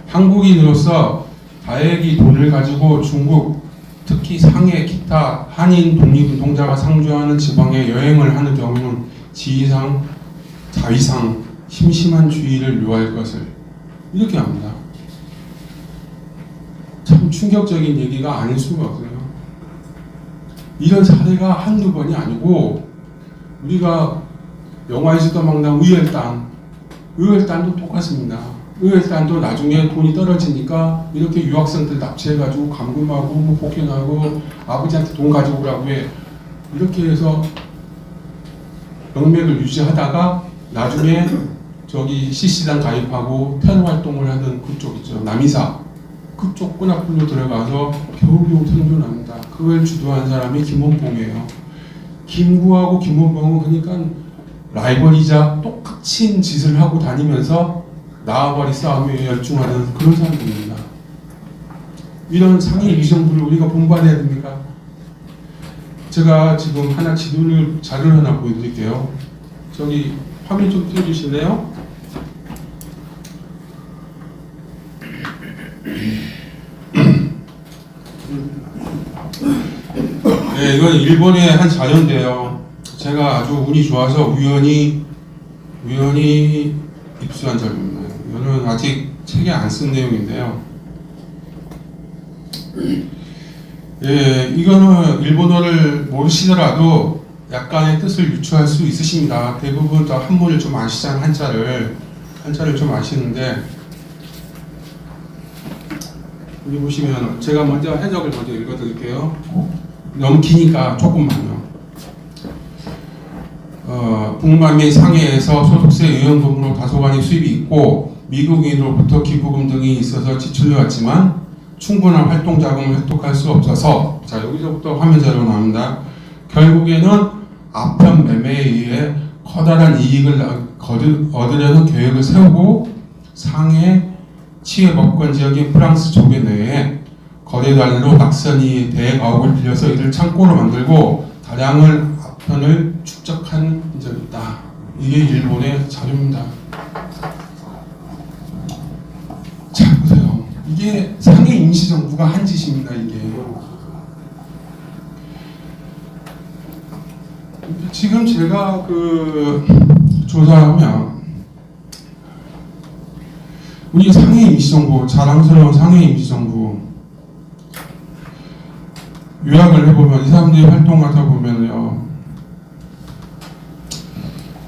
한국인으로서 다액의 돈을 가지고 중국, 특히 상해, 기타 한인 독립운동자가 상주하는 지방에 여행을 하는 경우는 지위상, 자위상 심심한 주의를 요할 것을 이렇게 합니다. 참 충격적인 얘기가 아닐 수가 없어요. 이런 사례가 한두 번이 아니고 우리가 영화에서도 막 나온 의열단도 똑같습니다. 의열단도 나중에 돈이 떨어지니까 이렇게 유학생들 납치해가지고 감금하고 뭐 복행하고 아버지한테 돈 가지고 오라고 해. 이렇게 해서 명맥을 유지하다가 나중에 저기 CC당 가입하고 테러 활동을 하던 그쪽 있죠. 남이사 그쪽 끈앞으로 들어가서 겨우겨우 생존합니다. 그걸 주도한 사람이 김원봉이에요. 김구하고 김원봉은 그러니까 라이벌이자 똑같이 짓을 하고 다니면서 나와바리 싸움에 열중하는 그런 사람들입니다. 이런 상해 임시정부를 우리가 본받아야 됩니까? 제가 지금 하나 자료를 하나 보여드릴게요. 저기 화면 좀 띄워주실래요? 네, 이건 일본의 한 자료인데요. 제가 아주 운이 좋아서 우연히 입수한 자료입니다. 이거는 아직 책에 안 쓴 내용인데요. 예, 이거는 일본어를 모르시더라도 약간의 뜻을 유추할 수 있으십니다. 대부분 다 한문을 좀 아시잖아요. 한자를 좀 아시는데 여기 보시면 제가 먼저 해석을 먼저 읽어드릴게요. 너무 기니까 조금만요. 북남미 상해에서 소득세 의원금으로 다소간의 수입이 있고 미국인으로부터 기부금 등이 있어서 지출해왔지만 충분한 활동 자금을 획득할 수 없어서 자 여기서부터 화면 자료 나옵니다. 결국에는 아편 매매에 의해 커다란 이익을 얻으려는 계획을 세우고 상해 치외법권 지역인 프랑스 조개 내에 거래달로 낙선이 대가옥을 빌려서 이를 창고로 만들고 다량을 아편을 축적한 적이 있다. 이게 일본의 자료입니다. 자 보세요. 이게 상해 임시정부가 한 짓입니다. 이게 지금 제가 그 조사하면 우리 상해 임시정부 자랑스러운 상해 임시정부 요약을 해보면 이 사람들이 활동하다 보면요.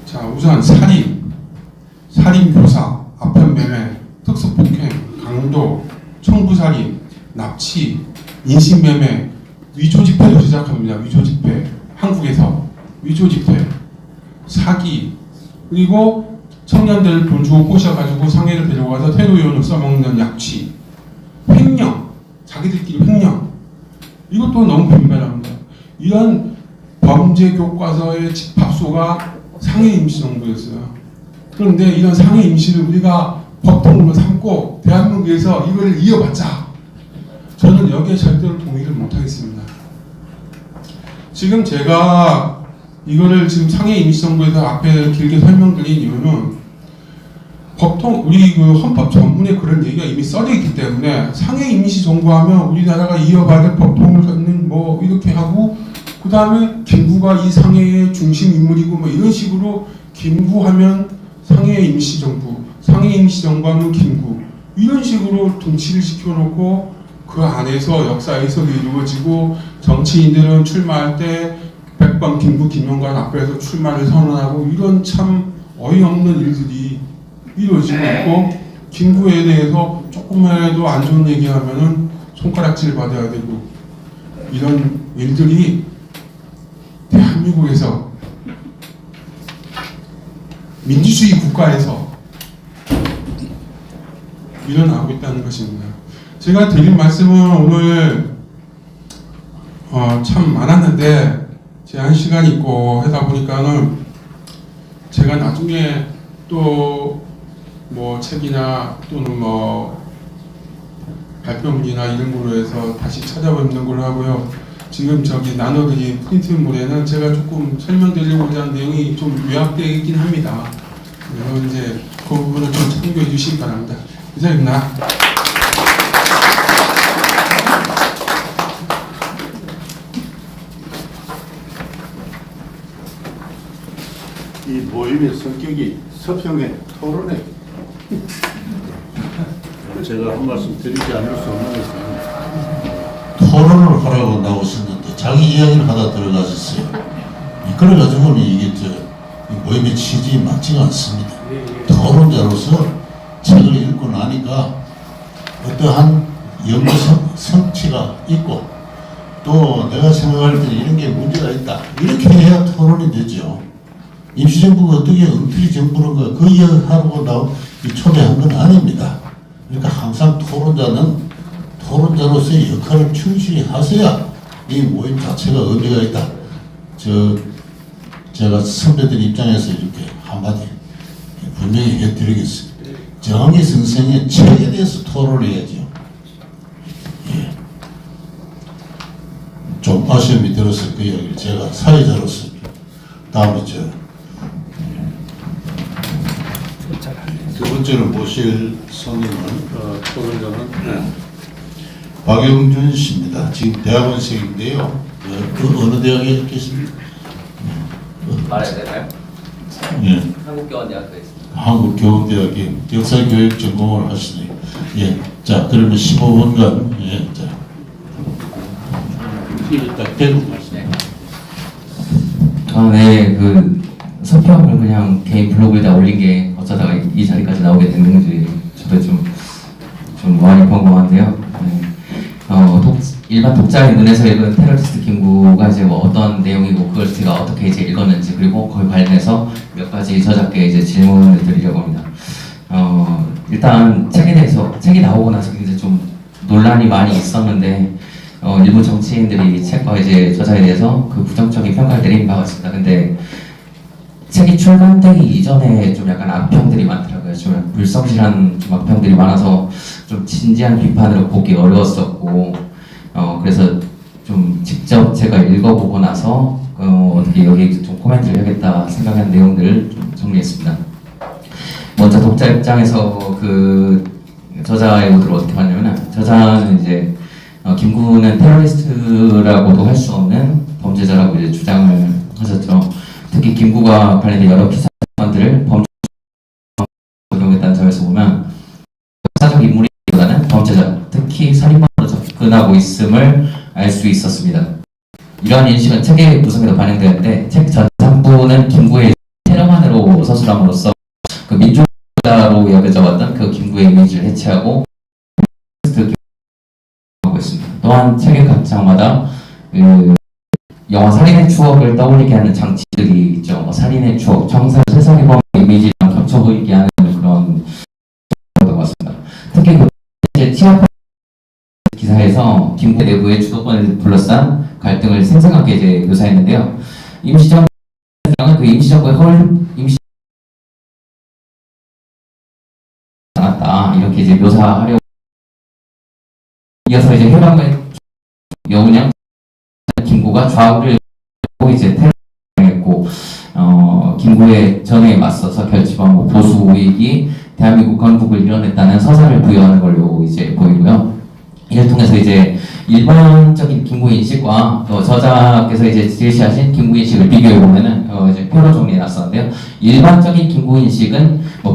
자 우선 살인 교사, 아편매매, 특수폭행, 강도, 청부살인, 납치, 인신매매, 위조지폐도 시작합니다. 위조지폐 한국에서 위조지폐, 사기, 그리고 청년들을 돈 주고 꼬셔가지고 상해를 데려가서 테러요원을 써먹는 약취, 횡령, 자기들끼리 횡령, 이것도 너무 빈발합니다. 이런 범죄 교과서의 집합소가 상해 임시정부였어요. 그런데 이런 상해 임시를 우리가 법통으로 삼고 대한민국에서 이걸 이어받자. 저는 여기에 절대로 동의를 못하겠습니다. 지금 제가 이거를 지금 상해 임시정부에서 앞에 길게 설명드린 이유는 법통 우리 그 헌법 전문에 그런 얘기가 이미 써져 있기 때문에 상해 임시정부하면 우리나라가 이어받을 법통을 갖는 뭐 이렇게 하고 그 다음에 김구가 이 상해의 중심 인물이고 뭐 이런 식으로 김구하면 상해 임시정부, 상해 임시정부하면 김구 이런 식으로 등치를 시켜놓고 그 안에서 역사 해석이 이루어지고 정치인들은 출마할 때 백번 김구 김영관 앞에서 출마를 선언하고 이런 참 어이없는 일들이 이루어지고 있고 김구에 대해서 조금이라도 안 좋은 얘기하면은 손가락질 받아야 되고 이런 일들이 대한민국에서 민주주의 국가에서 일어나고 있다는 것입니다. 제가 드린 말씀은 오늘 참 많았는데 제한 시간이 있고 하다 보니까는 제가 나중에 또 뭐 책이나 또는 뭐 발표문이나 이런 걸로 해서 다시 찾아뵙는 걸로 하고요. 지금 저기 나눠드린 프린트물에는 제가 조금 설명드리고자 하는 내용이 좀 요약되어 있긴 합니다. 그래서 이제 그 부분을 좀 참고해 주시기 바랍니다. 이상입니다. 이 모임의 성격이 서평의 토론회. 제가 한 말씀 드리지 않을 수 없는 것은 토론을 하라고 나오셨는데 자기 이야기를 하다 들어가셨어요. 그래가지고는 이게 이 모임의 취지에 맞지가 않습니다. 토론자로서 책을 읽고 나니까 어떠한 연구 성취가 있고 또 내가 생각할 때는 이런 게 문제가 있다. 이렇게 해야 토론이 되죠. 임시정부가 어떻게 엉터리 정부인가 그 이야기 하라고 초대한 건 아닙니다. 그러니까 항상 토론자는 토론자로서의 역할을 충실히 하셔야 이 모임 자체가 의미가 있다. 제가 선배들 입장에서 이렇게 한마디 분명히 해드리겠습니다. 정의 선생의 책에 대해서 토론해야죠. 예. 좀 아쉬움이 들어서 그 이야기를 제가 사회자로서 다음에 두 번째로 모실 성인은 토론자는 박영준 씨입니다. 지금 대학원생인데요. 어느 대학에 계십니까? 말해야 되나요? 예. 한국교원대학교에 있습니다. 한국교원대학에 역사교육 전공을 하시네요. 예. 자, 그러면 15분간 예. 자. 이거 딱 대놓고 말씀. 네, 그 서평을 그냥 개인 블로그에다 올린 게 어쩌다가 이 자리까지 나오게 된 건지 저도 좀 많이 궁금한데요. 네. 일반 독자의 눈에서 읽은 테러리스트 김구가 이제 뭐 어떤 내용이고 그걸 제가 어떻게 이제 읽었는지 그리고 그걸 관련해서 몇 가지 저자께 이제 질문을 드리려고 합니다. 일단 책에 대해서 책이 나오고 나서 이제 좀 논란이 많이 있었는데 일부 정치인들이 책과 이제 저자에 대해서 그 부정적인 평가를 내린 바가 있습니다. 근데 책이 출간되기 이전에 좀 약간 악평들이 많더라고요. 좀 불성실한 좀 악평들이 많아서 좀 진지한 비판으로 보기 어려웠었고, 그래서 좀 직접 제가 읽어보고 나서 어떻게 여기 좀 코멘트를 해야겠다 생각한 내용들을 좀 정리했습니다. 먼저 독자 입장에서 그 저자의 의도를 어떻게 봤냐면, 저자는 이제 김구는 테러리스트라고도 할 수 없는 범죄자라고 이제 주장을 하셨죠. 특히 김구가 관련된 여러 기사 사건들을 범죄 적용했다는 점에서 보면 사적 인물이보다는 범죄자, 특히 살인범으로 접근하고 있음을 알 수 있었습니다. 이러한 인식은 책의 구성에도 반영되었는데 책 전반부는 김구의 테러만으로 서술함으로써 그 민주자로 여겨져 왔던 그 김구의 이미지를 해체하고 하고 있습니다. 또한 책의 각 장마다 그 영화 살인의 추억을 떠올리게 하는 장치들이 있죠. 뭐 살인의 추억, 청산 세상의 이미지랑 겹쳐 보이게 하는 그런 것 같습니다. 특히 그 치아파 기사에서 김구 내부의 주도권을 둘러싼 갈등을 생생하게 이제 묘사했는데요. 임시정부는 그 임시정부의 임시 않았다 이렇게 이제 묘사하려고 이어서 이제 해방의 여운형 김구가 좌우를 이제 테러했고 김구의 전에 맞서서 결집한 뭐 보수 우익이 대한민국 건국을 이뤄냈다는 서사를 부여하는 걸로 이제 보이고요. 이를 통해서 이제 일반적인 김구 인식과 또 저자께서 이제 제시하신 김구 인식을 비교해 보면은 이제 표로 정리해 놨었는데요. 일반적인 김구 인식은 뭐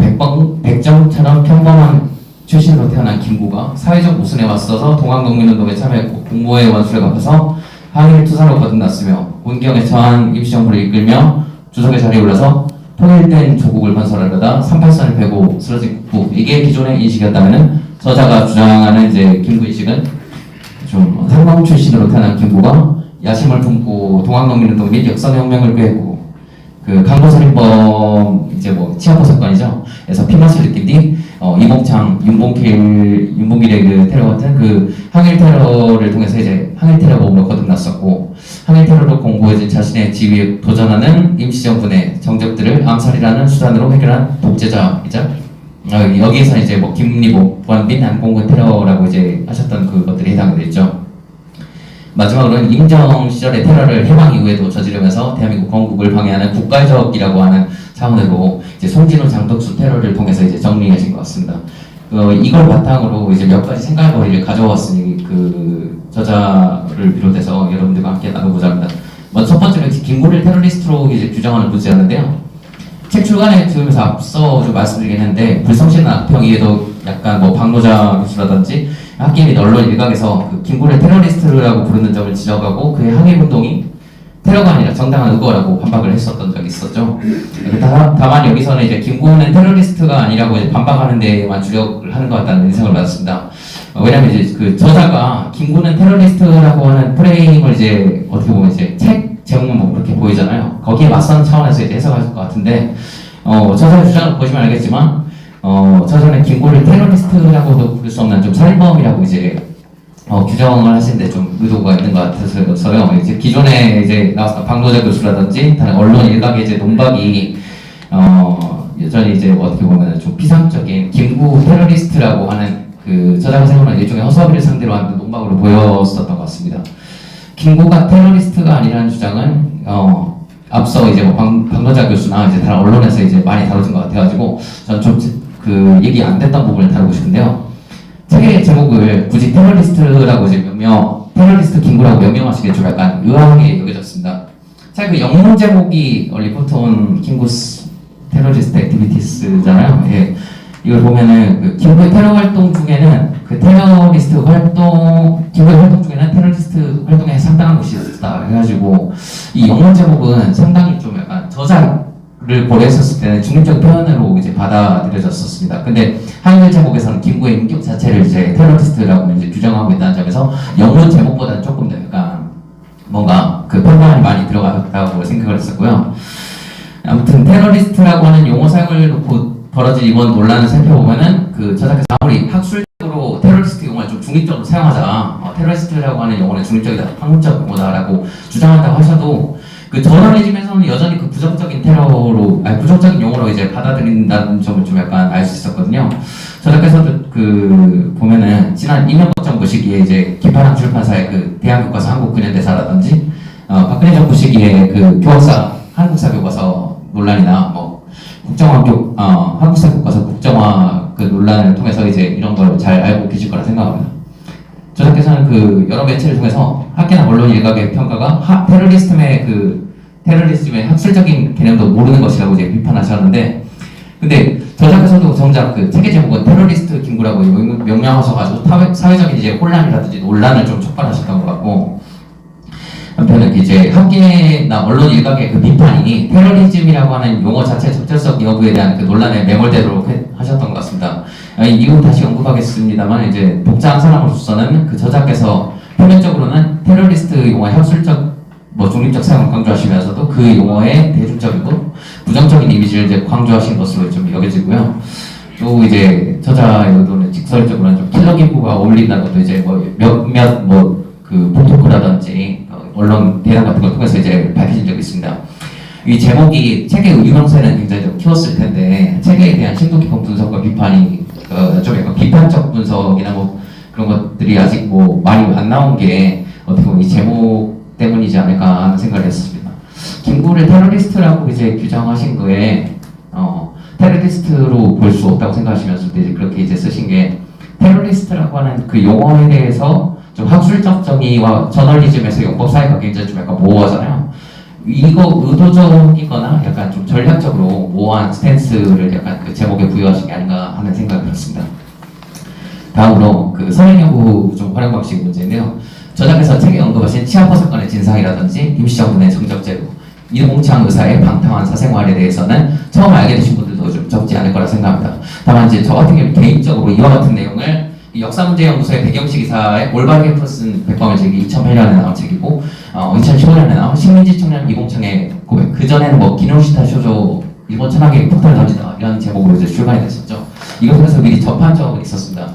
백정처럼 평범한 출신으로 태어난 김구가 사회적 모순에 맞서서 동학농민운동에 참여했고 공모의 원수를 갚아서 항일 투사로 거듭났으며 문경에 처한 임시정부를 이끌며 주석의 자리에 올라서 통일된 조국을 건설하려다 38선을 베고 쓰러진 국부, 이게 기존의 인식이었다면은 저자가 주장하는 이제 김구 인식은 좀 상공 출신으로 태어난 김구가 야심을 품고 동학농민운동 및 역사혁명을 꾀했고 그 강도살인범 이제 뭐 치안포 사건이죠. 그래서 피맛을 느낀 뒤 이봉창, 윤봉길의 그 테러 같은 그 항일 테러를 통해서 이제 항일 테러 범으로 거듭났었고 항일 테러로 공고해진 자신의 지위에 도전하는 임시정부 내 정적들을 암살이라는 수단으로 해결한 독재자이자 여기에서 이제 뭐 김리복, 보안빈, 안공군 테러라고 이제 하셨던 그것들이 해당되죠. 마지막으로는 임정 시절의 테러를 해방 이후에도 저지르면서 대한민국 건국을 방해하는 국가적이라고 하는 차원으로 이제 송진우, 장덕수 테러를 통해서 이제 정리하신 것 같습니다. 이걸 바탕으로 이제 몇 가지 생각거리를 가져왔으니 그 저자를 비롯해서 여러분들과 함께 나눠보자 합니다. 먼저 첫 번째로 김구를 테러리스트로 이제 규정하는 문제였는데요. 책 출간에 들으면서 앞서 좀 말씀드리긴 했는데 불성실한 악평이에도 약간 뭐 박노자 교수라든지 학계 및 언론 일각에서 그 김구를 테러리스트라고 부르는 점을 지적하고 그의 항일운동이 테러가 아니라 정당한 의거라고 반박을 했었던 적이 있었죠. 다만 여기서는 이제 김구는 테러리스트가 아니라고 이제 반박하는 데에만 주력을 하는 것 같다는 인상을 받았습니다. 왜냐면 이제 그 저자가 김구는 테러리스트라고 하는 프레임을 이제 어떻게 보면 이제 책 제목만 보면 그렇게 보이잖아요. 거기에 맞선 차원에서 이제 해석할 것 같은데 저자의 주장을 보시면 알겠지만 저자는 김구를 테러리스트라고도 부를 수 없는 좀 살인범이라고 이제 규정을 하시는데 좀 의도가 있는 것 같아서요. 이제 기존에 이제 나왔던 박노자 교수라든지 다른 언론 일각의 이제 논박이 여전히 이제 어떻게 보면 좀 피상적인 김구 테러리스트라고 하는 그 저자가 생각하는 일종의 허섭이를 상대로 하는 논박으로 보였었던 것 같습니다. 김구가 테러리스트가 아니라는 주장은 앞서 이제 뭐 박노자 교수나 이제 다른 언론에서 이제 많이 다뤄진 것 같아가지고 저는 좀 그 얘기 안 됐던 부분을 다루고 싶은데요. 책의 제목을 굳이 테러리스트라고 이제 테러리스트 김구라고 명명하시기에 좀 약간 의아하게 여겨졌습니다. 자, 그 영문 제목이 리포트 온 김구스 테러리스트 액티비티스잖아요. 예. 이걸 보면은 그 김구의 테러 활동 중에는 그 테러리스트 활동, 김구의 활동 중에는 테러리스트 활동에 상당한 것이 있었다. 그래가지고 이 영문 제목은 상당히 좀 약간 저자를 고려했었을 때는 중립적 표현으로 이제 받아들여졌었습니다. 근데 한글 제목에서는 김구의 인격 자체를 이제 테러리스트라고 이제 규정하고 있다는 점에서 영문 제목보다는 조금 더 약간 뭔가 그 편견이 많이 들어갔다고 생각을 했었고요. 아무튼 테러리스트라고 하는 용어 사용을 놓고 벌어진 이번 논란을 살펴보면은 그 저자께서 아무리 학술적으로 테러리스트 용어를 좀 중립적으로 사용하자, 테러리스트라고 하는 용어는 중립적이다, 한국적 용어다라고 주장한다고 하셔도 그 저널리즘에서는 여전히 그 부정적인 부정적인 용어로 이제 받아들인다는 점을 좀 약간 알 수 있었거든요. 저자께서도 그 보면은 지난 이명박 정부 시기에 이제 김파랑 출판사의 그 대한교과서 한국 근현대사라든지 박근혜 정부 시기에 그 교과서 한국사 교과서 논란이나 뭐 한국사 교과서 국정화 그 논란을 통해서 이제 이런 걸 잘 알고 계실 거라 생각합니다. 저자께서는 그 여러 매체를 통해서 학계나 언론 일각의 평가가 테러리즘의 학술적인 개념도 모르는 것이라고 이제 비판하셨는데, 근데 저자께서도 정작 그 책의 제목은 테러리스트 김구라고 명명하셔가지고 사회적인 이제 혼란이라든지 논란을 좀 촉발하셨던 것 같고, 한편은 이제 학계나 언론 일각의 그 비판이 테러리즘이라고 하는 용어 자체 적절성 여부에 대한 그 논란에 매몰되도록 하셨던 것 같습니다. 이후 다시 언급하겠습니다만 이제 독자한 사람으로서는 그 저자께서 표면적으로는 테러리스트 용어의 학술적 중립적 사용을 강조하시면서도 그 용어의 대중적이고 부정적인 이미지를 이제 강조하신 것으로 좀 여겨지고요. 또 이제 저자의 의도는 직설적으로는 좀 킬러 김구가 어울린다는 것도 이제 그 포토크라든지 언론 대담 같은 걸 통해서 이제 밝혀진 적이 있습니다. 이 제목이 책의 유명세는 굉장히 좀 키웠을 텐데 책에 대한 심도 깊은 분석과 비판이 좀 약간 비판적 분석이나 뭐 그런 것들이 아직 뭐 많이 안 나온 게 어떻게 보면 이 제목 때문이지 않을까 하는 생각을 했습니다. 김구를 테러리스트라고 이제 규정하신 거에 테러리스트로 볼 수 없다고 생각하시면서 이제 그렇게 이제 쓰신 게 테러리스트라고 하는 그 용어에 대해서 좀 학술적 정의와 저널리즘에서 용법 사이가 굉장히 좀 약간 모호하잖아요. 이거 의도적이거나 약간 좀 전략적으로 모호한 스탠스를 약간 그 제목에 부여하신 게 아닌가 하는 생각이 들었습니다. 다음으로 그 선행연구 좀 활용 방식 문제인데요. 저자께서 책에 언급하신 치안포 사건의 진상이라든지 임시정부 내 정적제로 이동창 의사의 방탕한 사생활에 대해서는 처음 알게 되신 분들도 좀 적지 않을 거라 생각합니다. 다만 이제 저 같은 경우 개인적으로 이와 같은 내용을 역사문제연구소의 배경식 이사의 올바르게 풀쓴 백범의 책이 2008년에 나온 책이고 2015년에 나온 식민지 청년 이봉창의 고백, 그전에는 뭐 기노시타 쇼조 일본 천황의 폭탄을 던지다 이런 제목으로 이제 출간이 됐었죠. 이것에서 미리 접한 적은 있었습니다.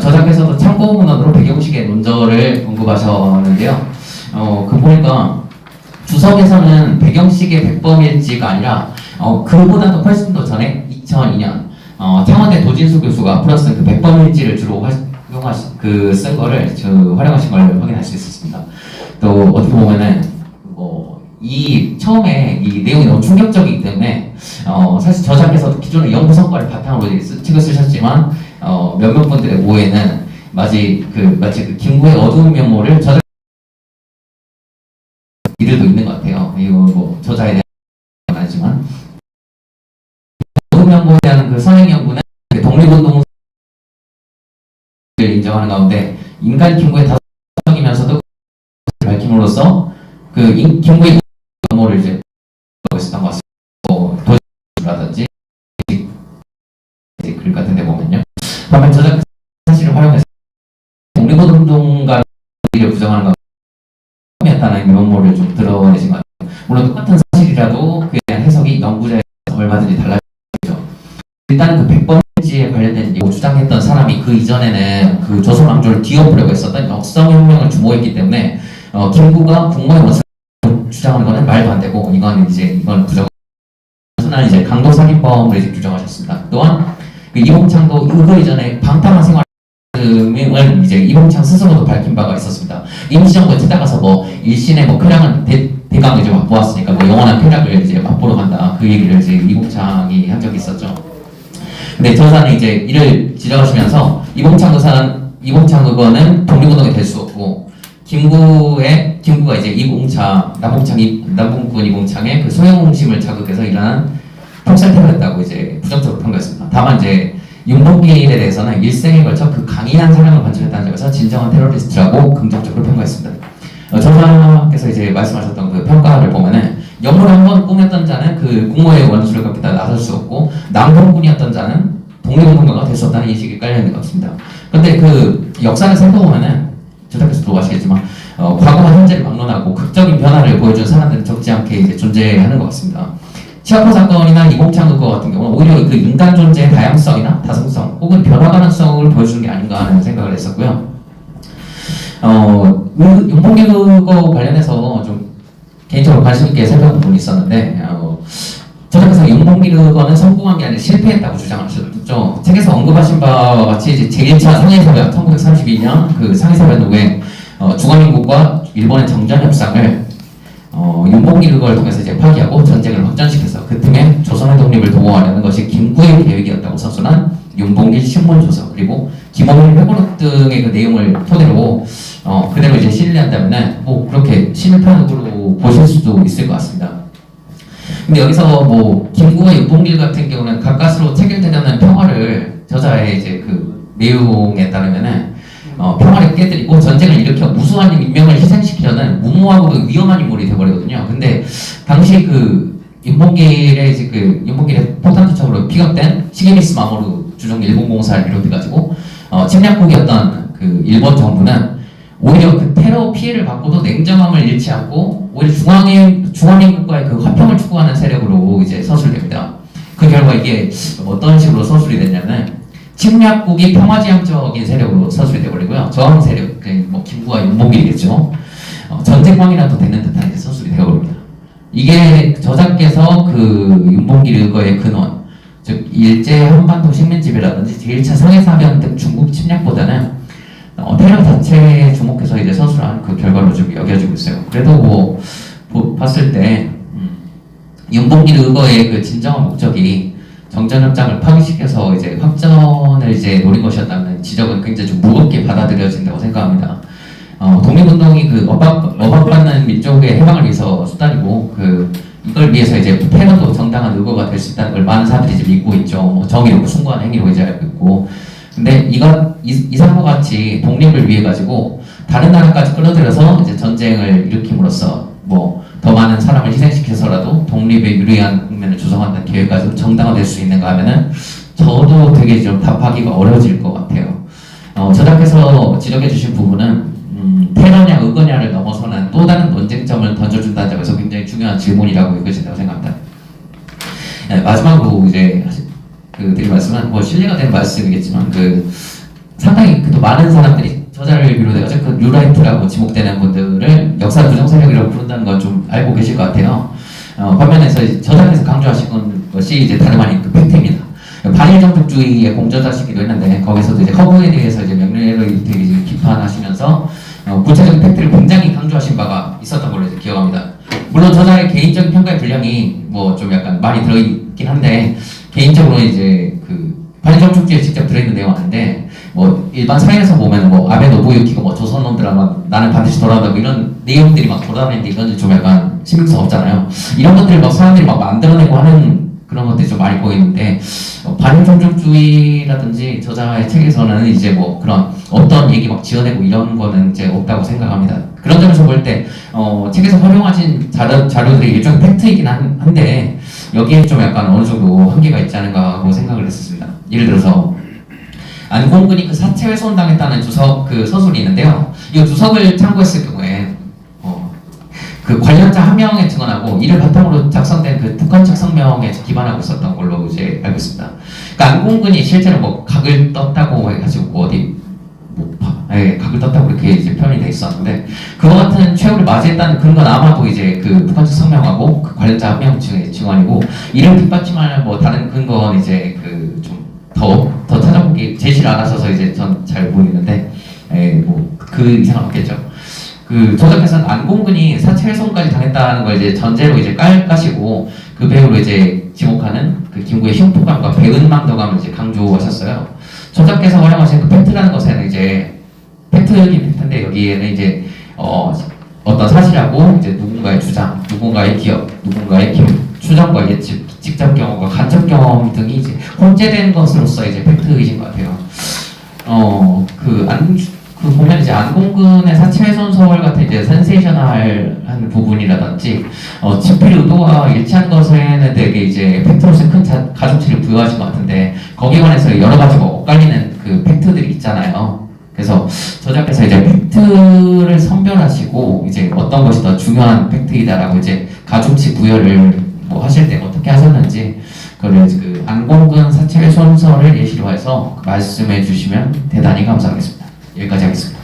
저자께서도 참고 문헌으로 배경식의 논절을 언급하셨는데요. 그 보니까 주석에서는 배경식의 백범일지가 아니라 그보다도 훨씬 더 전에 2002년 창원대 도진수 교수가 풀었은 그 백범일지를 주로 쓴 거를 활용하신 걸 확인할 수 있었습니다. 또 어떻게 보면은 처음에 이 내용이 너무 충격적이기 때문에 사실 저자께서도 기존의 연구 성과를 바탕으로 책을 쓰셨지만 몇몇 분들의 오해는 마치 그 김구의 어두운 면모를 저자 이들도 있는 것 같아요. 이거 뭐 저자에 대한 건 아니지만 어두운 면모에 대한 그 선행 연구는 독립운동 인정하는 가운데 인간 김구의 다성이면서도 밝힘으로써 그 김구의 면모를 이제 있었던 것 같습니다. 도시라든지 글 같은 데 보면요. 반면 저자 사실을 활용해서 독립운동가를 부정하는 것이었다는 면모를 좀 드러내신 것 같아요. 물론 똑같은 사실이라도 그에 대한 해석이 연구자에 얼마든지 달라지죠. 일단 그 백범일지에 관련된 주장했던 사람이 그 이전에는 그 조선왕조를 뒤엎으려고 했었던 역성혁명을 주모했기 때문에 김구가 국모의 원상을 주장하는 것은 말도 안 되고 이건 부정. 순환 이제 강도살인범을 이제 규정하셨습니다. 또한 그 이봉창도 그 이전에 방탕한 생활을 이제 이봉창 스스로도 밝힌 바가 있었습니다. 임시정부에 찾아가서 뭐 일신의 뭐 쾌락은 대강을 이제 맛보았으니까 뭐 영원한 쾌락을 이제 맛보러 간다. 그 얘기를 이제 이봉창이 한 적이 있었죠. 근데 저자는 이제 이를 지적하시면서 이봉창 의원은 독립운동이 될 수 없고 김구가 이제 남봉군 이봉창의 그 소형공심을 자극해서 일어난 폭살태를 이제 부정적으로 평가했습니다. 다만 이제 윤봉길에 대해서는 일생에 걸쳐 그 강인한 사랑을 관철했다는 점에서 진정한 테러리스트라고 긍정적으로 평가했습니다. 저자께서 이제 말씀하셨던 그 평가를 보면은 영모를 한번 꾸몄던 자는 그 국모의 원수를 갚겠다 나설 수 없고 남봉군이었던 자는 독립운동가가 될 수 없다는 인식이 깔려 있는 것 같습니다. 그런데 그 역사를 살펴보면은 저작께서도 아시겠지만 과거와 현재를 막론하고 극적인 변화를 보여준 사람들은 적지 않게 이제 존재하는 것 같습니다. 치아포 사건이나 이봉창 의거 같은 경우는 오히려 그 인간 존재의 다양성이나 다성성 혹은 변화 가능성을 보여주는 게 아닌가 하는 생각을 했었고요. 윤봉길 의거 관련해서 좀 개인적으로 관심 있게 살펴본 부분이 있었는데 저작께서 윤봉길 의거는 성공한 게 아니라 실패했다고 주장하셨죠. 책에서 언급하신 바와 같이 이제 제1차 상해사변 1932년 그 상해사변 후에 중화민국과 일본의 정전 협상을 윤봉길 의거를 통해서 이제 파기하고 전쟁을 확전시켜서 그 틈에 조선의 독립을 도모하려는 것이 김구의 계획이었다고 서술한 윤봉길 신문조서 그리고 김원일 회고록 등의 그 내용을 토대로 그대로 이제 신뢰한다면은 뭐 그렇게 심판으로 보실 수도 있을 것 같습니다. 근데 여기서 뭐 김구와 윤봉길 같은 경우는 가까스로 체결되려는 평화를 저자의 이제 그 내용에 따르면은 평화를 깨뜨리고 전쟁을 일으켜 무수한 인명을 희생시키려는 무모하고도 위험한 인물이 되어버리거든요. 근데 당시 그 윤봉길의 이제 그 윤봉길의 폭탄 투척으로 피격된 시게미스 마모루 주종 일본 공사를 비롯해가지고 침략국이었던 그 일본 정부는 오히려 그 테러 피해를 받고도 냉정함을 잃지 않고 오히려 중화민국과의 그 화평을 추구하는 세력으로 이제 서술됩니다. 그 결과 이게 어떤 식으로 서술이 됐냐면 침략국이 평화지향적인 세력으로 서술이 되어버리고요. 저항 세력, 뭐 김구와 윤봉길이겠죠. 전쟁망이라도 되는 듯한 이제 서술이 되어버립니다. 이게 저자께서 그 윤봉길 의거의 근원, 즉 일제 한반도 식민지배라든지 제1차 상해사변 등 중국 침략보다는 테러 자체에 주목해서 이제 서술한 그 결과로 좀 여겨지고 있어요. 그래도 뭐 봤을 때 윤봉길 의거의 그 진정한 목적이 정전협정을 파기시켜서 이제 확전을 이제 노린 것이었다는 지적은 굉장히 좀 무겁게 받아들여진다고 생각합니다. 독립운동이 그 억압받는 민족의 해방을 위해서 수단이고 이걸 위해서 이제 테러도 정당한 의거가 될 수 있다는 걸 많은 사람들이 이제 믿고 있죠. 뭐 정의롭고 숭고한 행위로 이제 알고 있고. 근데 이상과 같이 독립을 위해 가지고 다른 나라까지 끌어들여서 이제 전쟁을 일으킴으로써 뭐 더 많은 사람을 희생시켜서라도 독립에 유리한 국면을 조성한다는 계획까지 정당화될 수 있는가 하면은 저도 되게 좀 답하기가 어려워질 것 같아요. 저자께서 지적해주신 부분은 테러냐 의거냐를 넘어서는 또 다른 논쟁점을 던져준다는 점에서 굉장히 중요한 질문이라고 여겨진다고 생각합니다. 네, 마지막으로 이제 드릴 말씀은 뭐 신뢰가 되는 말씀이겠지만 상당히 많은 사람들이 저자를 비롯해서 그 뉴라이트라고 지목되는 분들을 역사 부정 세력이라고 부른다는 걸 좀 알고 계실 것 같아요. 반면에서 저자께서 강조하신 것이 이제 다름 아닌 그 팩트입니다. 반일 정복주의의 공저자시기도 했는데 거기서도 이제 허브에 대해서 이제 명령을 되게 비판하시면서 구체적인 팩트를 굉장히 강조하신 바가 있었던 걸로 이제 기억합니다. 물론 저자의 개인적인 평가의 분량이 뭐 좀 약간 많이 들어있긴 한데 개인적으로 이제 반일정복주의에 직접 들어있는 내용은 아닌데 뭐 일반 사회에서 보면 뭐 아베 노부유키가 뭐 조선 놈들하고 나는 반드시 돌아온다고 이런 내용들이 막 돌아다니는데 이건 좀 약간 신빙성 없잖아요. 이런 것들을 막 사람들이 막 만들어내고 하는 그런 것들이 좀 많이 보이는데 반일종족주의라든지 저자의 책에서는 이제 뭐 그런 어떤 얘기 막 지어내고 이런 거는 이제 없다고 생각합니다. 그런 점에서 볼 때 책에서 활용하신 자료들이 일종의 팩트이긴 한데 여기에 좀 약간 어느 정도 한계가 있지 않은가 하고 생각을 했었습니다. 예를 들어서 안공근이 그 사체 훼손당했다는 서술이 있는데요. 이 주석을 참고했을 경우에 그 관련자 한 명의 증언하고 이를 바탕으로 작성된 그 북한 측 성명에 기반하고 있었던 걸로 이제 알고 있습니다. 그러니까 안공근이 실제로 뭐 각을 떴다고 해가지고 뭐 어디 각을 떴다고 이렇게 이제 표현이 돼 있었는데 그와 같은 최후를 맞이했다는 그런 건 아마도 이제 그 북한 측 성명하고 그 관련자 한 명 증언이고 이를 뒷받침할 뭐 다른 근거는 이제 더 찾아보기 제시를 안 하셔서 이제 전 잘 모르겠는데 뭐 그 이상은 없겠죠. 저자께서는 안공근이 사체 훼손까지 당했다는 걸 이제 전제로 이제 까시고 그 배우로 이제 지목하는 그 김구의 흉포감과 배은망덕감을 이제 강조하셨어요. 저자께서 활용하신 그 팩트라는 것에는 이제 팩트이긴 팩트인데 여기에는 이제 어떤 사실하고 이제 누군가의 주장, 누군가의 기억, 누군가의 추정과 이제 직접 경험과 간접 경험 등이 이제 혼재된 것으로서 이제 팩트이신 것 같아요. 그 보면 이제 안공근의 사체 훼손설 같은 이제 센세이셔널한 부분이라든지 집필 의도와 일치한 것에는 되게 이제 팩트로서 큰 가중치를 부여하신 것 같은데 거기에 관해서 여러 가지 엇갈리는 그 팩트들이 있잖아요. 그래서 저자께서 이제 팩트를 선별하시고 이제 어떤 것이 더 중요한 팩트이다라고 이제 가중치 부여를 뭐 하실 때 어떻게 하셨는지 그걸 그 안공근 사체 훼손설을 예시로 해서 말씀해 주시면 대단히 감사하겠습니다. 여기까지 하겠습니다.